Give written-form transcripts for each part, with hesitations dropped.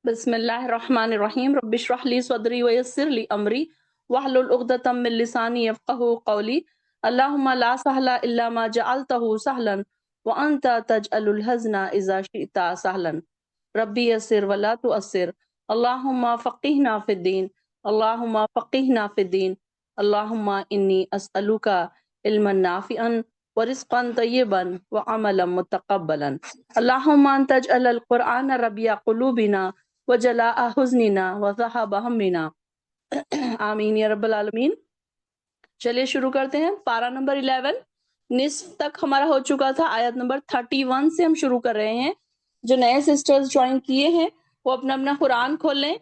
بسم اللہ الرحمن الرحیم رب اشرح لی صدری ویسر لی امری واحلل عقدۃ من لسانی یفقہوا قولی اللہم لا سہل الا ما جعلتہ سہلا وانت تجعل الحزن اذا شئت سہلا ربی یسر ولا تؤثر اللہم فقہنا فی الدین اللہم فقہنا فی الدین اللہم انی اسألک علما نافعا ورزقا طیبا وعملا متقبلا اللہم ان تجعل القرآن ربیع قلوبنا وجلاء حزننا وذهب همنا آمین یا رب العالمین۔ چلیے شروع کرتے ہیں۔ پارہ نمبر 11 نصف تک ہمارا ہو چکا تھا، آیت نمبر 31 سے ہم شروع کر رہے ہیں۔ جو نئے سسٹرز جوائن کیے ہیں وہ اپنا اپنا قرآن کھول لیں،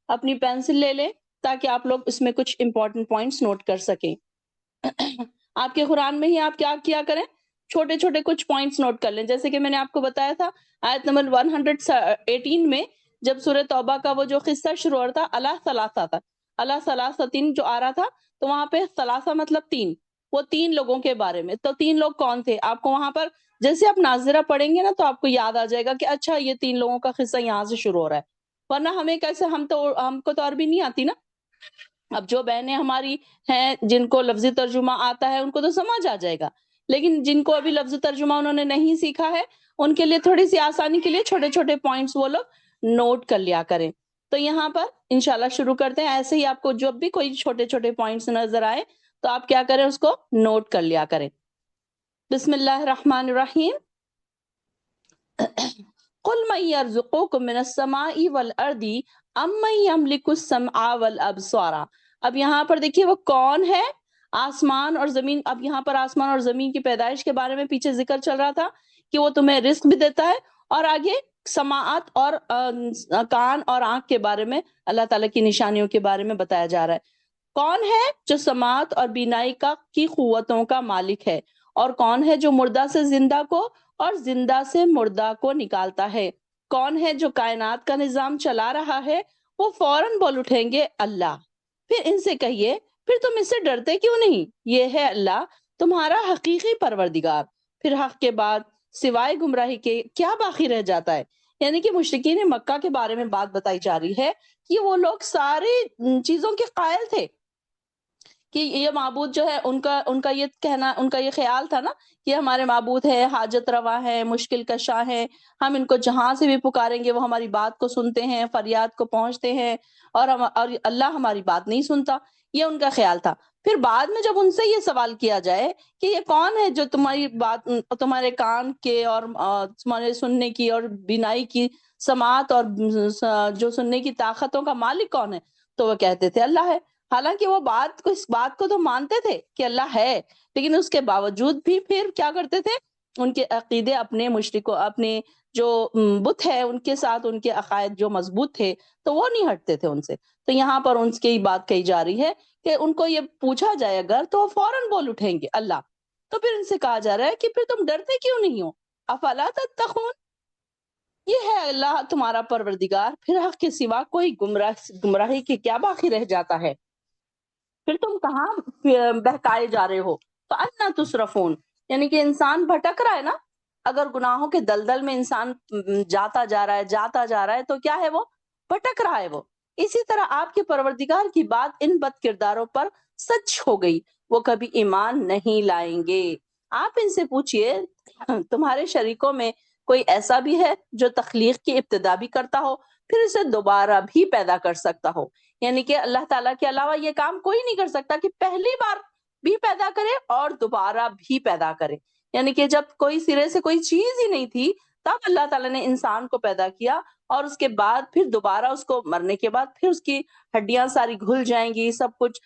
اپنی پینسل لے لیں تاکہ آپ لوگ اس میں کچھ امپورٹنٹ پوائنٹس نوٹ کر سکیں۔ آپ کے قرآن میں ہی آپ کیا کیا کریں، چھوٹے چھوٹے کچھ پوائنٹس نوٹ کر لیں۔ جیسے کہ میں نے آپ کو بتایا تھا آیت نمبر 118 میں جب سورہ توبہ کا وہ جو قصہ شروع ہو رہا تھا، اللہ ثلاثہ تھا، اللہ ثلاثتین جو آ رہا تھا، تو وہاں پہ ثلاثہ مطلب تین، وہ تین لوگوں کے بارے میں۔ تو تین لوگ کون تھے؟ آپ کو وہاں پر جیسے آپ ناظرہ پڑھیں گے نا تو آپ کو یاد آ جائے گا کہ اچھا یہ تین لوگوں کا قصہ یہاں سے شروع ہو رہا ہے، ورنہ ہمیں کیسے، ہم کو تو عربی نہیں آتی نا۔ اب جو بہنیں ہماری ہیں جن کو لفظی ترجمہ آتا ہے ان کو تو سمجھ آ جائے گا، لیکن جن کو ابھی لفظی ترجمہ انہوں نے نہیں سیکھا ہے ان کے لیے تھوڑی سی آسانی کے لیے چھوٹے چھوٹے پوائنٹس وہ لوگ نوٹ کر لیا کریں۔ تو یہاں پر انشاءاللہ شروع کرتے ہیں۔ ایسے ہی آپ کو جب بھی کوئی چھوٹے چھوٹے پوائنٹس نظر آئے تو آپ کیا کریں، اس کو نوٹ کر لیا کریں۔ بسم اللہ الرحمن الرحیم۔ قل من یرزقکم من السماء والارض ام من یملک السمع والابصار۔ اب یہاں پر دیکھیے وہ کون ہے، آسمان اور زمین۔ اب یہاں پر آسمان اور زمین کی پیدائش کے بارے میں پیچھے ذکر چل رہا تھا کہ وہ تمہیں رزق بھی دیتا ہے، اور آگے سماعت اور کان اور آنکھ کے بارے میں، اللہ تعالیٰ کی نشانیوں کے بارے میں بتایا جا رہا ہے۔ کون ہے جو سماعت اور بینائی کی قوتوں کا مالک ہے، اور کون ہے جو مردہ سے زندہ کو اور زندہ سے مردہ کو نکالتا ہے؟ کون ہے جو کائنات کا نظام چلا رہا ہے؟ وہ فوراً بول اٹھیں گے اللہ۔ پھر ان سے کہیے پھر تم اس سے ڈرتے کیوں نہیں؟ یہ ہے اللہ تمہارا حقیقی پروردگار۔ پھر حق کے بعد سوائے گمراہی کے کیا باقی رہ جاتا ہے؟ یعنی کہ مشرکین مکہ کے بارے میں بات بتائی جا رہی ہے کہ وہ لوگ ساری چیزوں کے قائل تھے کہ یہ معبود جو ہے ان کا یہ کہنا، ان کا یہ خیال تھا نا کہ ہمارے معبود ہے، حاجت روا ہے، مشکل کشا ہے، ہم ان کو جہاں سے بھی پکاریں گے وہ ہماری بات کو سنتے ہیں، فریاد کو پہنچتے ہیں، اور اللہ ہماری بات نہیں سنتا، یہ ان کا خیال تھا۔ پھر بعد میں جب ان سے یہ سوال کیا جائے کہ یہ کون ہے جو تمہاری بات، تمہارے کان کے اور تمہارے سننے کی اور بینائی کی، سماعت اور جو سننے کی طاقتوں کا مالک کون ہے، تو وہ کہتے تھے اللہ ہے۔ حالانکہ وہ اس بات کو تو مانتے تھے کہ اللہ ہے، لیکن اس کے باوجود بھی پھر کیا کرتے تھے، ان کے عقیدے اپنے مشرکوں، اپنے جو بت ہے ان کے ساتھ ان کے عقائد جو مضبوط تھے تو وہ نہیں ہٹتے تھے ان سے۔ تو یہاں پر ان کی بات کہی جا رہی ہے کہ ان کو یہ پوچھا جائے اگر تو وہ فوراً بول اٹھیں گے اللہ۔ تو پھر ان سے کہا جا رہا ہے کہ پھر تم ڈرتے کیوں نہیں ہو؟ افلا تتقون، یہ ہے اللہ تمہارا پروردگار، پھر حق کے سوا کوئی گمراہی کے کیا باقی رہ جاتا ہے؟ پھر تم کہاں بہکائے جا رہے ہو؟ فَأَنَّىٰ تُصْرَفُونَ، یعنی کہ انسان بھٹک رہا ہے نا، اگر گناہوں کے دلدل میں انسان جاتا جا رہا ہے تو کیا ہے، وہ بھٹک رہا ہے۔ وہ اسی طرح آپ کے پروردگار کی بات ان بد کرداروں پر سچ ہو گئی، وہ کبھی ایمان نہیں لائیں گے۔ آپ ان سے پوچھئے تمہارے شریکوں میں کوئی ایسا بھی ہے جو تخلیق کی ابتدا بھی کرتا ہو پھر اسے دوبارہ بھی پیدا کر سکتا ہو؟ یعنی کہ اللہ تعالیٰ کے علاوہ یہ کام کوئی نہیں کر سکتا کہ پہلی بار بھی پیدا کرے اور دوبارہ بھی پیدا کرے۔ یعنی کہ جب کوئی سرے سے کوئی چیز ہی نہیں تھی تب اللہ تعالیٰ نے انسان کو پیدا کیا، اور اس کے بعد پھر دوبارہ اس کو مرنے کے بعد پھر اس کی ہڈیاں ساری گھل جائیں گی، سب کچھ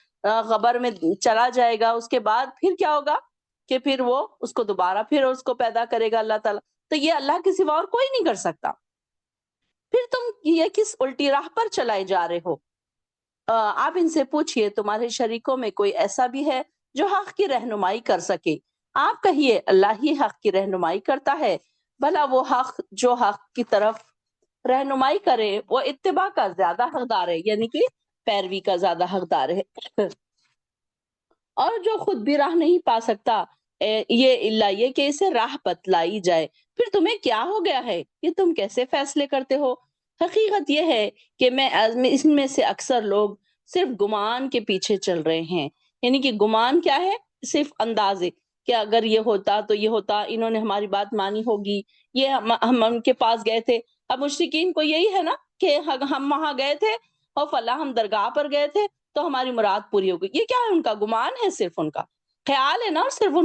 قبر میں چلا جائے گا، اس کے بعد پھر کیا ہوگا کہ پھر وہ اس کو دوبارہ پھر اس کو پیدا کرے گا اللہ تعالیٰ۔ تو یہ اللہ کے سوا اور کوئی نہیں کر سکتا۔ پھر تم یہ کس الٹی راہ پر چلائے جا رہے ہو؟ آپ ان سے پوچھئے تمہارے شریکوں میں کوئی ایسا بھی ہے جو حق کی رہنمائی کر سکے؟ آپ کہیے اللہ ہی حق کی رہنمائی کرتا ہے، بھلا وہ حق جو حق کی طرف رہنمائی کرے وہ اتباع کا زیادہ حقدار ہے، یعنی کہ پیروی کا زیادہ حقدار ہے، اور جو خود بھی راہ نہیں پا سکتا یہ اللہ یہ کہ اسے راہ بتلائی جائے۔ پھر تمہیں کیا ہو گیا ہے کہ تم کیسے فیصلے کرتے ہو؟ حقیقت یہ ہے کہ اس میں سے اکثر لوگ صرف گمان کے پیچھے چل رہے ہیں. یعنی کہ گمان کیا ہے؟ صرف اندازے کہ اگر یہ ہوتا تو یہ ہوتا، انہوں نے ہماری بات مانی ہوگی، یہ ہم ان کے پاس گئے تھے. اب مشرکین کو یہی ہے نا کہ ہم وہاں گئے تھے اور فلاں ہم درگاہ پر گئے تھے تو ہماری مراد پوری ہو گئی. یہ کیا ہے؟ ان کا گمان ہے، صرف ان کا خیال ہے نا، اور صرف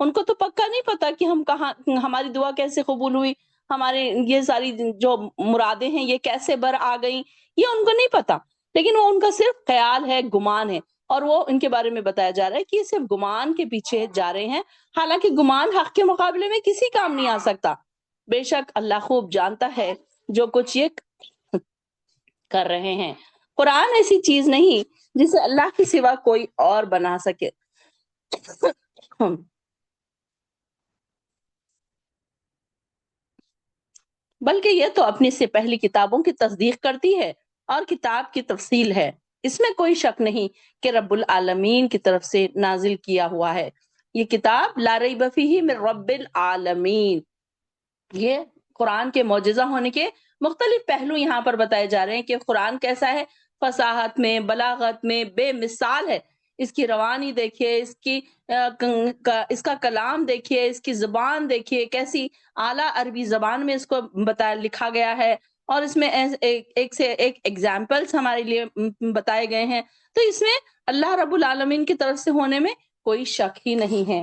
ان کو تو پکا نہیں پتا کہ ہم کہاں، ہماری دعا کیسے قبول ہوئی، ہمارے یہ ساری جو مرادیں ہیں یہ کیسے بر آ گئیں، یہ ان کو نہیں پتا. لیکن وہ ان کا صرف خیال ہے، گمان ہے، اور وہ ان کے بارے میں بتایا جا رہا ہے کہ یہ صرف گمان کے پیچھے جا رہے ہیں، حالانکہ گمان حق کے مقابلے میں کسی کام نہیں آ سکتا. بے شک اللہ خوب جانتا ہے جو کچھ یہ کر رہے ہیں. قرآن ایسی چیز نہیں جسے اللہ کے سوا کوئی اور بنا سکے. بلکہ یہ تو اپنی سے پہلی کتابوں کی تصدیق کرتی ہے اور کتاب کی تفصیل ہے. اس میں کوئی شک نہیں کہ رب العالمین کی طرف سے نازل کیا ہوا ہے. یہ کتاب لا ریب فیہ من رب العالمین. یہ قرآن کے معجزہ ہونے کے مختلف پہلو یہاں پر بتائے جا رہے ہیں کہ قرآن کیسا ہے، فصاحت میں، بلاغت میں بے مثال ہے. اس کی روانی دیکھیے، اس کا کلام دیکھیے، اس کی زبان دیکھیے، کیسی اعلیٰ عربی زبان میں اس کو لکھا گیا ہے، اور اس میں ایک سے ایک ایگزامپلس ہمارے لیے بتائے گئے ہیں. تو اس میں اللہ رب العالمین کی طرف سے ہونے میں کوئی شک ہی نہیں ہے.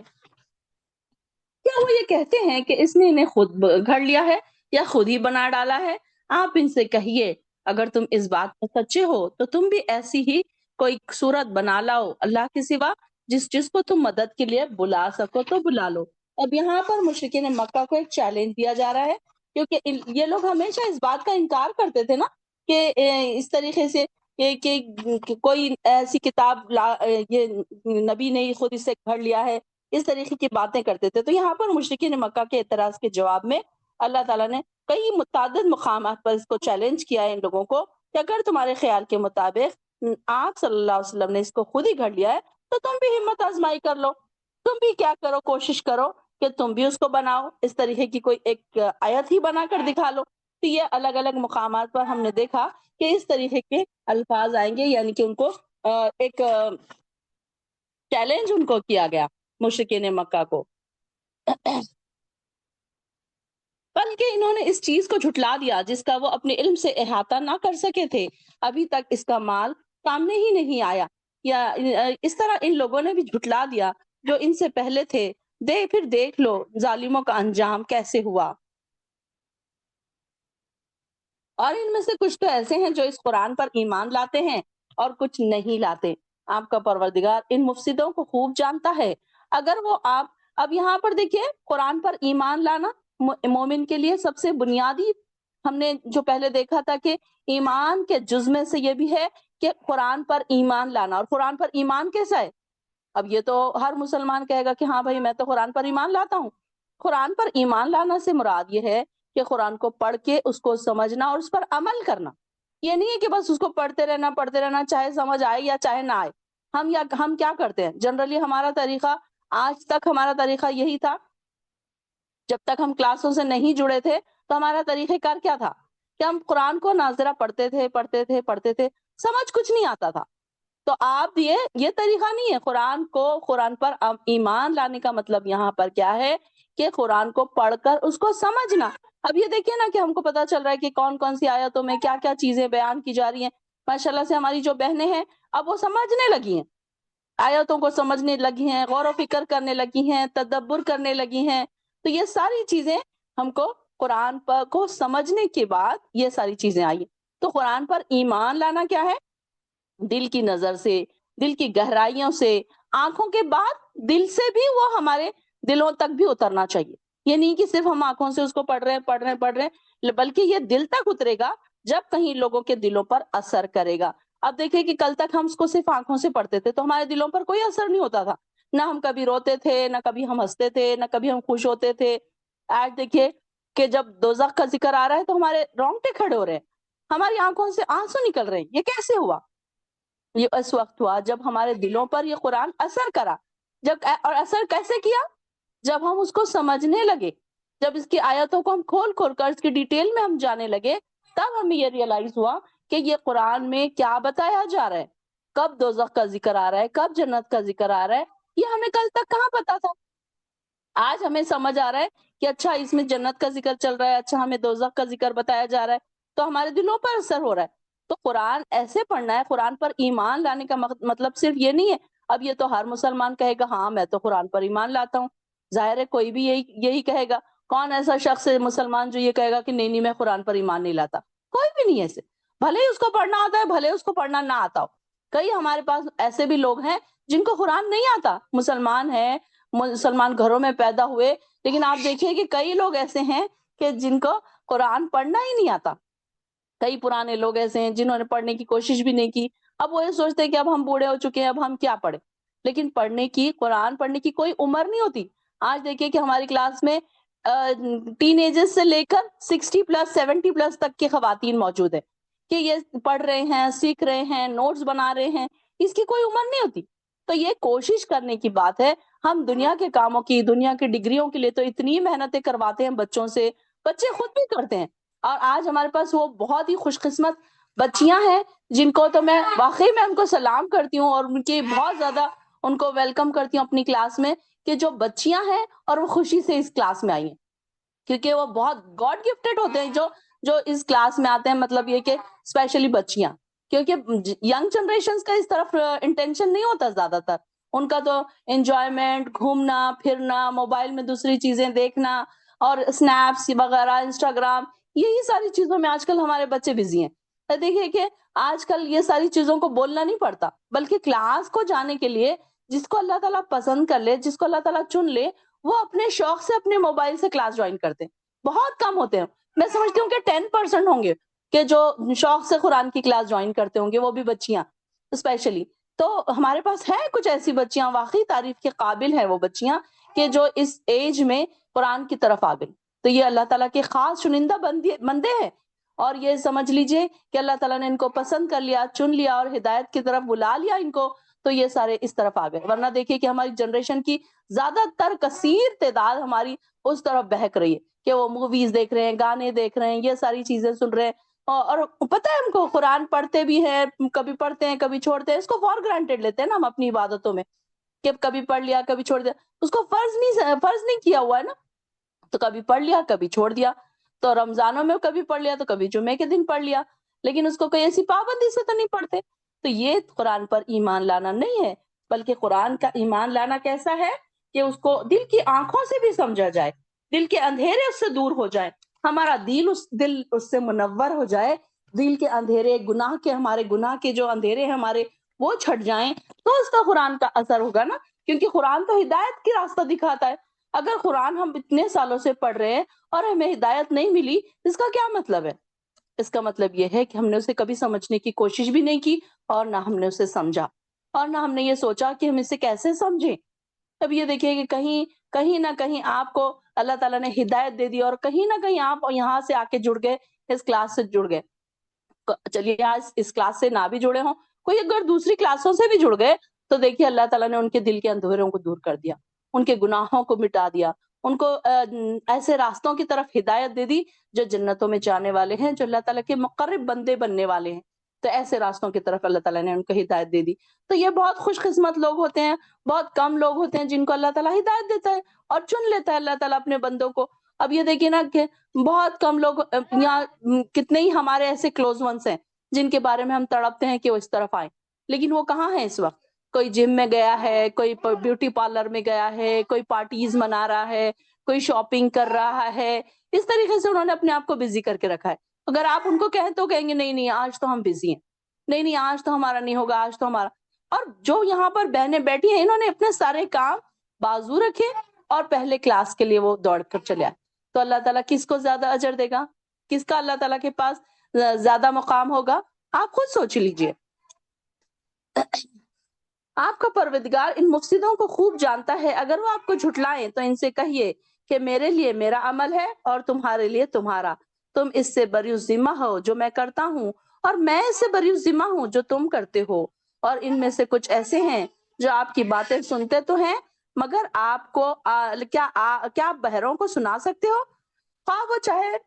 کیا وہ یہ کہتے ہیں کہ اس نے انہیں خود گھڑ لیا ہے یا خود ہی بنا ڈالا ہے؟ آپ ان سے کہیے اگر تم اس بات میں سچے ہو تو تم بھی ایسی ہی کوئی صورت بنا لاؤ اللہ کے سوا، جس کو تم مدد کے لیے بلا سکو تو بلا لو. اب یہاں پر مشرکین مکہ کو ایک چیلنج دیا جا رہا ہے، کیونکہ یہ لوگ ہمیشہ اس بات کا انکار کرتے تھے نا کہ اس طریقے سے کہ کوئی ایسی کتاب یہ نبی نے خود اسے گھڑ لیا ہے، اس طریقے کی باتیں کرتے تھے. تو یہاں پر مشرکین مکہ کے اعتراض کے جواب میں اللہ تعالیٰ نے کئی متعدد مقامات پر اس کو چیلنج کیا ہے ان لوگوں کو کہ اگر تمہارے خیال کے مطابق آپ صلی اللہ علیہ وسلم نے اس کو خود ہی گھڑ لیا ہے تو تم بھی ہمت آزمائی کر لو، تم بھی کیا کرو، کوشش کرو کہ تم بھی اس کو بناؤ، اس طریقے کی کوئی ایک آیت ہی بنا کر دکھا لو. تو یہ الگ الگ مقامات پر ہم نے دیکھا کہ اس طریقے کے الفاظ آئیں گے، یعنی کہ ان کو ایک چیلنج ان کو کیا گیا مشرکین مکہ کو. بلکہ انہوں نے اس چیز کو جھٹلا دیا جس کا وہ اپنے علم سے احاطہ نہ کر سکے تھے. ابھی تک اس کا مال سامنے ہی نہیں آیا، یا اس طرح ان لوگوں نے بھی جھٹلا دیا جو ان سے پہلے تھے. پھر دیکھ لو ظالموں کا انجام کیسے ہوا. اور ان میں سے کچھ تو ایسے ہیں جو اس قرآن پر ایمان لاتے ہیں اور کچھ نہیں لاتے. آپ کا پروردگار ان مفسدوں کو خوب جانتا ہے. اگر وہ آپ اب یہاں پر دیکھیے قرآن پر ایمان لانا مومن کے لیے سب سے بنیادی، ہم نے جو پہلے دیکھا تھا کہ ایمان کے جز میں سے یہ بھی ہے کہ قرآن پر ایمان لانا. اور قرآن پر ایمان کیسا ہے؟ اب یہ تو ہر مسلمان کہے گا کہ ہاں بھائی میں تو قرآن پر ایمان لاتا ہوں. قرآن پر ایمان لانا سے مراد یہ ہے کہ قرآن کو پڑھ کے اس کو سمجھنا اور اس پر عمل کرنا. یہ نہیں ہے کہ بس اس کو پڑھتے رہنا چاہے سمجھ آئے یا چاہے نہ آئے. ہم کیا کرتے ہیں جنرلی، ہمارا طریقہ آج تک ہمارا طریقہ یہی تھا. جب تک ہم کلاسوں سے نہیں جڑے تھے تو ہمارا طریقہ کار کیا تھا کہ ہم قرآن کو ناظرہ پڑھتے تھے، سمجھ کچھ نہیں آتا تھا. تو آپ یہ طریقہ نہیں ہے. قرآن پر ایمان لانے کا مطلب یہاں پر کیا ہے کہ قرآن کو پڑھ کر اس کو سمجھنا. اب یہ دیکھیں نا کہ ہم کو پتا چل رہا ہے کہ کون کون سی آیتوں میں کیا کیا چیزیں بیان کی جا رہی ہیں. ماشاءاللہ سے ہماری جو بہنیں ہیں اب وہ سمجھنے لگی ہیں، آیتوں کو سمجھنے لگی ہیں، غور و فکر کرنے لگی ہیں، تدبر کرنے لگی ہیں. تو یہ ساری چیزیں ہم کو قرآن پر کو سمجھنے کے بعد یہ ساری چیزیں آئی. تو قرآن پر ایمان لانا کیا ہے؟ دل کی نظر سے، دل کی گہرائیوں سے، آنکھوں کے بعد دل سے بھی وہ ہمارے دلوں تک بھی اترنا چاہیے. یہ نہیں کہ صرف ہم آنکھوں سے اس کو پڑھ رہے ہیں، بلکہ یہ دل تک اترے گا جب کہیں لوگوں کے دلوں پر اثر کرے گا. اب دیکھیں کہ کل تک ہم اس کو صرف آنکھوں سے پڑھتے تھے تو ہمارے دلوں پر کوئی اثر نہیں ہوتا تھا، نہ ہم کبھی روتے تھے، نہ کبھی ہم ہنستے تھے، نہ کبھی ہم خوش ہوتے تھے. آج دیکھیے کہ جب دوزخ کا ذکر آ رہا ہے تو ہمارے رونگٹے کھڑے ہو رہے ہیں، ہماری آنکھوں سے آنسو نکل رہے ہیں. یہ کیسے ہوا؟ یہ اس وقت ہوا جب ہمارے دلوں پر یہ قرآن اثر کرا. اور اثر کیسے کیا؟ جب ہم اس کو سمجھنے لگے، جب اس کی آیتوں کو ہم کھول کھول کر اس کی ڈیٹیل میں ہم جانے لگے، تب ہمیں یہ ریئلائز ہوا کہ یہ قرآن میں کیا بتایا جا رہا ہے، کب دوزخ کا ذکر آ رہا ہے، کب جنت کا ذکر آ رہا ہے، یہ ہمیں کل تک کہاں پتا تھا۔ آج ہمیں سمجھ آ رہا ہے کہ اچھا اس میں جنت کا ذکر چل رہا ہے، اچھا ہمیں دوزخ کا ذکر بتایا جا رہا ہے، تو ہمارے دلوں پر اثر ہو رہا ہے۔ تو قرآن ایسے پڑھنا ہے، قرآن پر ایمان لانے کا مطلب صرف یہ نہیں ہے اب یہ تو ہر مسلمان کہے گا ہاں میں تو قرآن پر ایمان لاتا ہوں، ظاہر ہے کوئی بھی یہی کہے گا۔ کون ایسا شخص ہے مسلمان جو یہ کہے گا کہ نہیں نہیں میں قرآن پر ایمان نہیں لاتا؟ کوئی بھی نہیں ایسے، بھلے ہی اس کو پڑھنا آتا ہے بھلے اس کو پڑھنا نہ آتا ہو۔ کئی ہمارے پاس ایسے بھی لوگ ہیں جن کو قرآن نہیں آتا، مسلمان ہیں، مسلمان گھروں میں پیدا ہوئے، لیکن آپ دیکھیے کہ کئی لوگ ایسے ہیں کہ جن کو قرآن پڑھنا ہی نہیں آتا۔ کئی پرانے لوگ ایسے ہیں جنہوں نے پڑھنے کی کوشش بھی نہیں کی، اب وہ یہ سوچتے ہیں کہ اب ہم بوڑھے ہو چکے ہیں اب ہم کیا پڑھیں۔ لیکن قرآن پڑھنے کی کوئی عمر نہیں ہوتی۔ آج دیکھیے کہ ہماری کلاس میں ٹین ایجز سے لے کر 60+ 70+ تک کی خواتین موجود ہیں کہ یہ پڑھ رہے ہیں، سیکھ رہے ہیں، نوٹس بنا رہے ہیں، اس کی کوئی عمر نہیں ہوتی۔ تو یہ کوشش کرنے کی بات ہے۔ ہم دنیا کے کاموں کی، دنیا کی ڈگریوں کے لیے تو اتنی محنتیں کرواتے ہیں بچوں سے، بچے خود بھی کرتے ہیں۔ اور آج ہمارے پاس وہ بہت ہی خوش قسمت بچیاں ہیں جن کو تو میں واقعی میں ان کو سلام کرتی ہوں اور ان کی بہت زیادہ ان کو ویلکم کرتی ہوں اپنی کلاس میں، کہ جو بچیاں ہیں اور وہ خوشی سے اس کلاس میں آئی ہیں، کیونکہ وہ بہت گاڈ گفٹڈ ہوتے ہیں جو اس کلاس میں آتے ہیں۔ مطلب یہ کہ اسپیشلی بچیاں، کیونکہ ینگ جنریشن کا اس طرف انٹینشن نہیں ہوتا زیادہ تر، ان کا تو انجوائمنٹ، گھومنا پھرنا، موبائل میں دوسری چیزیں دیکھنا اور اسنیپس وغیرہ، انسٹاگرام، یہی ساری چیزوں میں آج کل ہمارے بچے بزی ہیں۔ تو دیکھیے کہ آج کل یہ ساری چیزوں کو بولنا نہیں پڑتا، بلکہ کلاس کو جانے کے لیے جس کو اللہ تعالیٰ پسند کر لے، جس کو اللہ تعالیٰ چن لے، وہ اپنے شوق سے اپنے موبائل سے کلاس جوائن کرتے ہیں۔ بہت کم ہوتے ہیں، میں سمجھتی ہوں کہ 10% ہوں گے کہ جو شوق سے قرآن کی کلاس جوائن کرتے ہوں گے، وہ بھی بچیاں اسپیشلی۔ تو ہمارے پاس ہے کچھ ایسی بچیاں، واقعی تعریف کے قابل ہیں وہ بچیاں، کہ جو اس ایج میں قرآن کی طرف آ گئی۔ تو یہ اللہ تعالیٰ کے خاص چنندہ بندے ہیں، اور یہ سمجھ لیجئے کہ اللہ تعالیٰ نے ان کو پسند کر لیا، چن لیا اور ہدایت کی طرف بلا لیا ان کو، تو یہ سارے اس طرف آ گئے۔ ورنہ دیکھیے کہ ہماری جنریشن کی زیادہ تر کثیر تعداد ہماری اس طرف بہک رہی ہے کہ وہ موویز دیکھ رہے ہیں، گانے دیکھ رہے ہیں، یہ ساری چیزیں سن رہے ہیں، اور پتہ ہے ہم کو قرآن پڑھتے بھی ہیں، کبھی پڑھتے ہیں کبھی چھوڑتے ہیں، اس کو فار گرانٹیڈ لیتے ہیں نا ہم اپنی عبادتوں میں، کہ کبھی پڑھ لیا کبھی چھوڑ دیا، اس کو فرض نہیں کیا ہوا ہے نا، تو کبھی پڑھ لیا کبھی چھوڑ دیا۔ تو رمضانوں میں کبھی پڑھ لیا تو کبھی جمعے کے دن پڑھ لیا، لیکن اس کو کوئی ایسی پابندی سے تو نہیں پڑھتے۔ تو یہ قرآن پر ایمان لانا نہیں ہے، بلکہ قرآن کا ایمان لانا کیسا ہے کہ اس کو دل کی آنکھوں سے بھی سمجھا جائے، دل کے اندھیرے اس سے دور ہو جائے، ہمارا دل اس سے منور ہو جائے، دل کے اندھیرے، ہمارے گناہ کے جو اندھیرے ہیں ہمارے، وہ چھٹ جائیں، تو اس کا قرآن کا اثر ہوگا نا، کیونکہ قرآن تو ہدایت کی راستہ دکھاتا ہے۔ اگر قرآن ہم اتنے سالوں سے پڑھ رہے ہیں اور ہمیں ہدایت نہیں ملی، اس کا کیا مطلب ہے؟ اس کا مطلب یہ ہے کہ ہم نے اسے کبھی سمجھنے کی کوشش بھی نہیں کی، اور نہ ہم نے اسے سمجھا، اور نہ ہم نے یہ سوچا کہ ہم اسے کیسے سمجھیں۔ اب یہ دیکھیے کہ کہیں نہ کہیں آپ کو اللہ تعالیٰ نے ہدایت دے دی، اور کہیں نہ کہیں آپ یہاں سے آ کے جڑ گئے، اس کلاس سے جڑ گئے۔ چلیے آج اس کلاس سے نہ بھی جڑے ہوں، کوئی اگر دوسری کلاسوں سے بھی جڑ گئے، تو دیکھیے اللہ تعالیٰ نے ان کے دل کے اندھیروں کو دور کر دیا، ان کے گناہوں کو مٹا دیا، ان کو ایسے راستوں کی طرف ہدایت دے دی جو جنتوں میں جانے والے ہیں، جو اللہ تعالیٰ کے مقرب بندے بننے والے ہیں۔ تو ایسے راستوں کی طرف اللہ تعالیٰ نے ان کو ہدایت دے دی۔ تو یہ بہت خوش قسمت لوگ ہوتے ہیں، بہت کم لوگ ہوتے ہیں جن کو اللہ تعالیٰ ہدایت دیتا ہے اور چن لیتا ہے اللہ تعالیٰ اپنے بندوں کو۔ اب یہ دیکھیے نا کہ بہت کم لوگ یہاں کتنے ہی ہمارے ایسے کلوز ونس ہیں جن کے بارے میں ہم تڑپتے ہیں کہ وہ اس طرف آئیں، لیکن وہ کہاں ہیں اس وقت؟ کوئی جم میں گیا ہے، کوئی بیوٹی پارلر میں گیا ہے، کوئی پارٹیز منا رہا ہے، کوئی شاپنگ کر رہا ہے، اس طریقے سے انہوں نے اپنے آپ کو بزی کر کے رکھا ہے۔ اگر آپ ان کو کہیں تو کہیں گے نہیں نہیں آج تو ہم بزی ہیں، نہیں نہیں آج تو ہمارا نہیں ہوگا، آج تو ہمارا۔ اور جو یہاں پر بہنیں بیٹھی ہیں، انہوں نے اپنے سارے کام بازو رکھے اور پہلے کلاس کے لیے وہ دوڑ کر چلے آئے۔ تو اللہ تعالیٰ کس کو زیادہ اجر دے گا؟ کس کا اللہ تعالیٰ کے پاس زیادہ مقام ہوگا؟ آپ خود سوچ لیجئے۔ آپ کا پروردگار ان مفسدوں کو خوب جانتا ہے، اگر وہ آپ کو جھٹلائیں تو ان سے کہیے کہ میرے لیے میرا عمل ہے اور تمہارے لیے تمہارا، تم اس سے بری الذمہ ہو جو میں کرتا ہوں، اور میں اس سے بری الذمہ ہوں جو تم کرتے ہو، اور ان میں سے کچھ ایسے ہیں جو آپ کی باتیں سنتے تو ہیں مگر آپ کو کیا آپ بہروں کو سنا سکتے ہو؟ خواہ وہ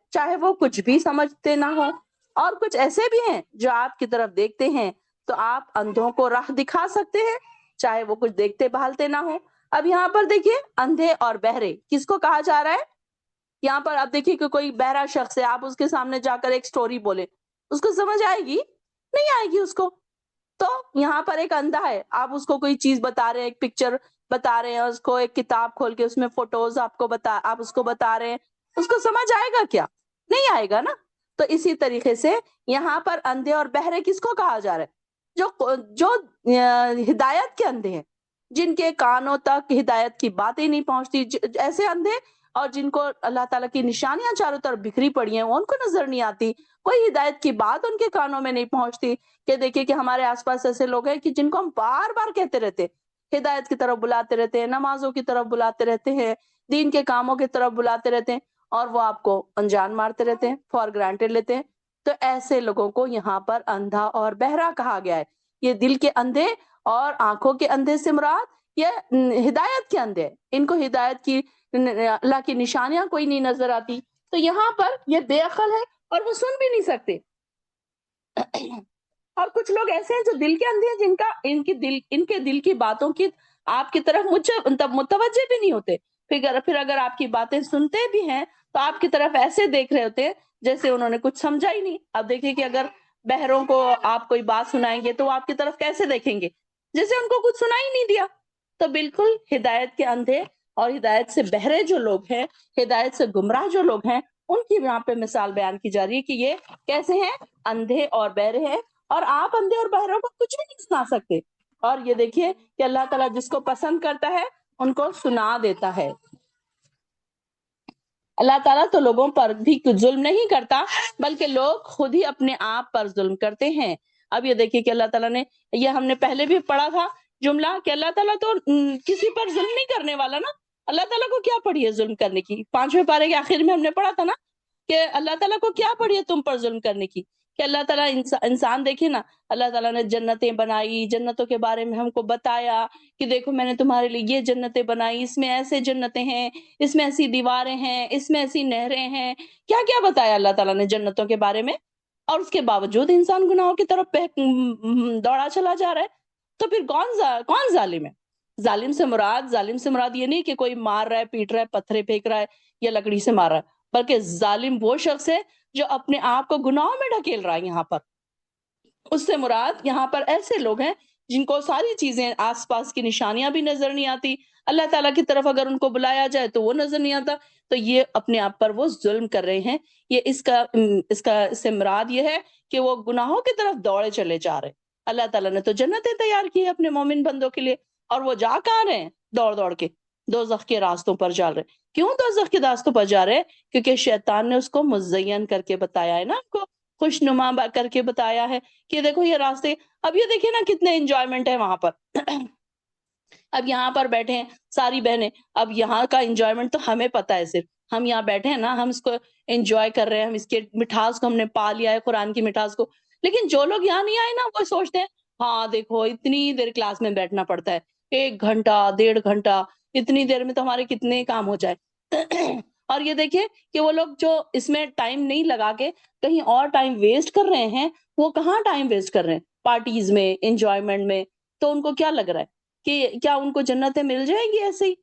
چاہے وہ کچھ بھی سمجھتے نہ ہو۔ اور کچھ ایسے بھی ہیں جو آپ کی طرف دیکھتے ہیں تو آپ اندھوں کو راہ دکھا سکتے ہیں، چاہے وہ کچھ دیکھتے بھالتے نہ ہو۔ اب یہاں پر دیکھیے اندھے اور بہرے کس کو کہا جا رہا ہے؟ یہاں پر اب دیکھیے کہ کوئی بہرا شخص ہے، آپ اس کے سامنے جا کر ایک سٹوری بولے، اس کو سمجھ آئے گی؟ نہیں آئے گی اس کو۔ تو یہاں پر ایک اندھا ہے، آپ اس کو کوئی چیز بتا رہے ہیں، ایک پکچر بتا رہے ہیں، اس کو ایک کتاب کھول کے اس میں فوٹوز آپ اس کو بتا رہے ہیں، اس کو سمجھ آئے گا کیا؟ نہیں آئے گا نا۔ تو اسی طریقے سے یہاں پر اندھے اور بہرے کس کو کہا جا رہا ہے؟ جو ہدایت کے اندھے ہیں، جن کے کانوں تک ہدایت کی باتیں نہیں پہنچتی، ایسے اندھے، اور جن کو اللہ تعالیٰ کی نشانیاں چاروں طرف بکھری پڑی ہیں، وہ ان کو نظر نہیں آتی، کوئی ہدایت کی بات ان کے کانوں میں نہیں پہنچتی۔ کہ دیکھیے کہ ہمارے آس پاس ایسے لوگ ہیں کہ جن کو ہم بار بار کہتے رہتے، ہدایت کی طرف بلاتے رہتے ہیں، نمازوں کی طرف بلاتے رہتے ہیں، دین کے کاموں کی طرف بلاتے رہتے ہیں، اور وہ آپ کو انجان مارتے رہتے ہیں، فار گرانٹیڈ لیتے ہیں۔ تو ایسے لوگوں کو یہاں پر اندھا اور بہرا کہا گیا ہے۔ یہ دل کے اندھے اور آنکھوں کے اندھے سے مراد یہ ہدایت کے اندھے، ان کو ہدایت کی، اللہ کی نشانیاں کوئی نہیں نظر آتی، تو یہاں پر یہ بے عقل ہے اور وہ سن بھی نہیں سکتے۔ اور کچھ لوگ ایسے ہیں جو دل کے اندھے ہیں، ان کے دل کی باتوں کی آپ کی طرف متوجہ بھی نہیں ہوتے، پھر اگر آپ کی باتیں سنتے بھی ہیں تو آپ کی طرف ایسے دیکھ رہے ہوتے ہیں جیسے انہوں نے کچھ سمجھا ہی نہیں۔ اب دیکھیں کہ اگر بہروں کو آپ کوئی بات سنائیں گے تو وہ آپ کی طرف کیسے دیکھیں گے؟ جیسے ان کو کچھ سنا ہی نہیں دیا۔ تو بالکل ہدایت کے اندھے اور ہدایت سے بہرے جو لوگ ہیں، ہدایت سے گمراہ جو لوگ ہیں، ان کی یہاں پہ مثال بیان کی جا رہی ہے کہ یہ کیسے ہیں؟ اندھے اور بہرے ہیں، اور آپ اندھے اور بہروں کو کچھ بھی نہیں سنا سکتے۔ اور یہ دیکھیے کہ اللہ تعالیٰ جس کو پسند کرتا ہے ان کو سنا دیتا ہے۔ اللہ تعالیٰ تو لوگوں پر بھی کچھ ظلم نہیں کرتا، بلکہ لوگ خود ہی اپنے آپ پر ظلم کرتے ہیں۔ اب یہ دیکھیے کہ اللہ تعالیٰ نے، یہ ہم نے پہلے بھی پڑھا تھا جملہ کہ اللہ تعالیٰ تو کسی پر ظلم نہیں کرنے والا نا۔ اللہ تعالیٰ کو کیا پڑی ہے ظلم کرنے کی؟ 5ویں پارے کے آخر میں ہم نے پڑھا تھا نا کہ اللہ تعالیٰ کو کیا پڑی ہے تم پر ظلم کرنے کی؟ کہ اللہ تعالیٰ انسان دیکھے نا، اللہ تعالیٰ نے جنتیں بنائی، جنتوں کے بارے میں ہم کو بتایا کہ دیکھو میں نے تمہارے لیے یہ جنتیں بنائی، اس میں ایسے جنتیں ہیں، اس میں ایسی دیواریں ہیں، اس میں ایسی نہریں ہیں، کیا کیا بتایا اللہ تعالیٰ نے جنتوں کے بارے میں، اور اس کے باوجود انسان گناہوں کی طرف دوڑا چلا جا رہا ہے۔ تو پھر کون ظالم ہے؟ ظالم سے مراد یہ نہیں کہ کوئی مار رہا ہے، پیٹ رہا ہے، پتھرے پھینک رہا ہے یا لکڑی سے مار رہا ہے، بلکہ ظالم وہ شخص ہے جو اپنے آپ کو گناہوں میں ڈھکیل رہا ہے۔ یہاں پر اس سے مراد یہاں پر ایسے لوگ ہیں جن کو ساری چیزیں، آس پاس کی نشانیاں بھی نظر نہیں آتی، اللہ تعالیٰ کی طرف اگر ان کو بلایا جائے تو وہ نظر نہیں آتا، تو یہ اپنے آپ پر وہ ظلم کر رہے ہیں۔ یہ اس سے مراد یہ ہے کہ وہ گناہوں کی طرف دوڑے چلے جا رہے ہیں۔ اللہ تعالیٰ نے تو جنتیں تیار کی ہے اپنے مومن بندوں کے لیے، اور وہ جا کہاں رہے ہیں؟ دوڑ دوڑ کے دوزخ کے راستوں پر جا رہے ہیں۔ کیوں دوزخ کے راستوں پر جا رہے ہیں؟ کیونکہ شیطان نے اس کو مزین کر کے بتایا ہے نا، آپ کو خوشنما کر کے بتایا ہے کہ دیکھو یہ راستے۔ اب یہ دیکھیں نا کتنے انجوائمنٹ ہے وہاں پر۔ اب یہاں پر بیٹھے ہیں ساری بہنیں، اب یہاں کا انجوائمنٹ تو ہمیں پتا ہے، صرف ہم یہاں بیٹھے ہیں نا، ہم اس کو انجوائے کر رہے ہیں، ہم اس کے مٹھاس کو ہم نے پا لیا ہے، قرآن کی مٹھاس کو۔ لیکن جو لوگ یہاں نہیں آئے نا، وہ سوچتے ہیں ہاں دیکھو اتنی دیر کلاس میں بیٹھنا پڑتا ہے، 1 گھنٹہ 1.5 گھنٹہ، اتنی دیر میں تو ہمارے کتنے کام ہو جائے۔ اور یہ دیکھیں کہ وہ لوگ جو اس میں ٹائم نہیں لگا کے کہیں اور ٹائم ویسٹ کر رہے ہیں، وہ کہاں ٹائم ویسٹ کر رہے ہیں؟ پارٹیز میں، انجوائمنٹ میں۔ تو ان کو کیا لگ رہا ہے کہ کیا ان کو جنتیں مل جائیں گی ایسے ہی؟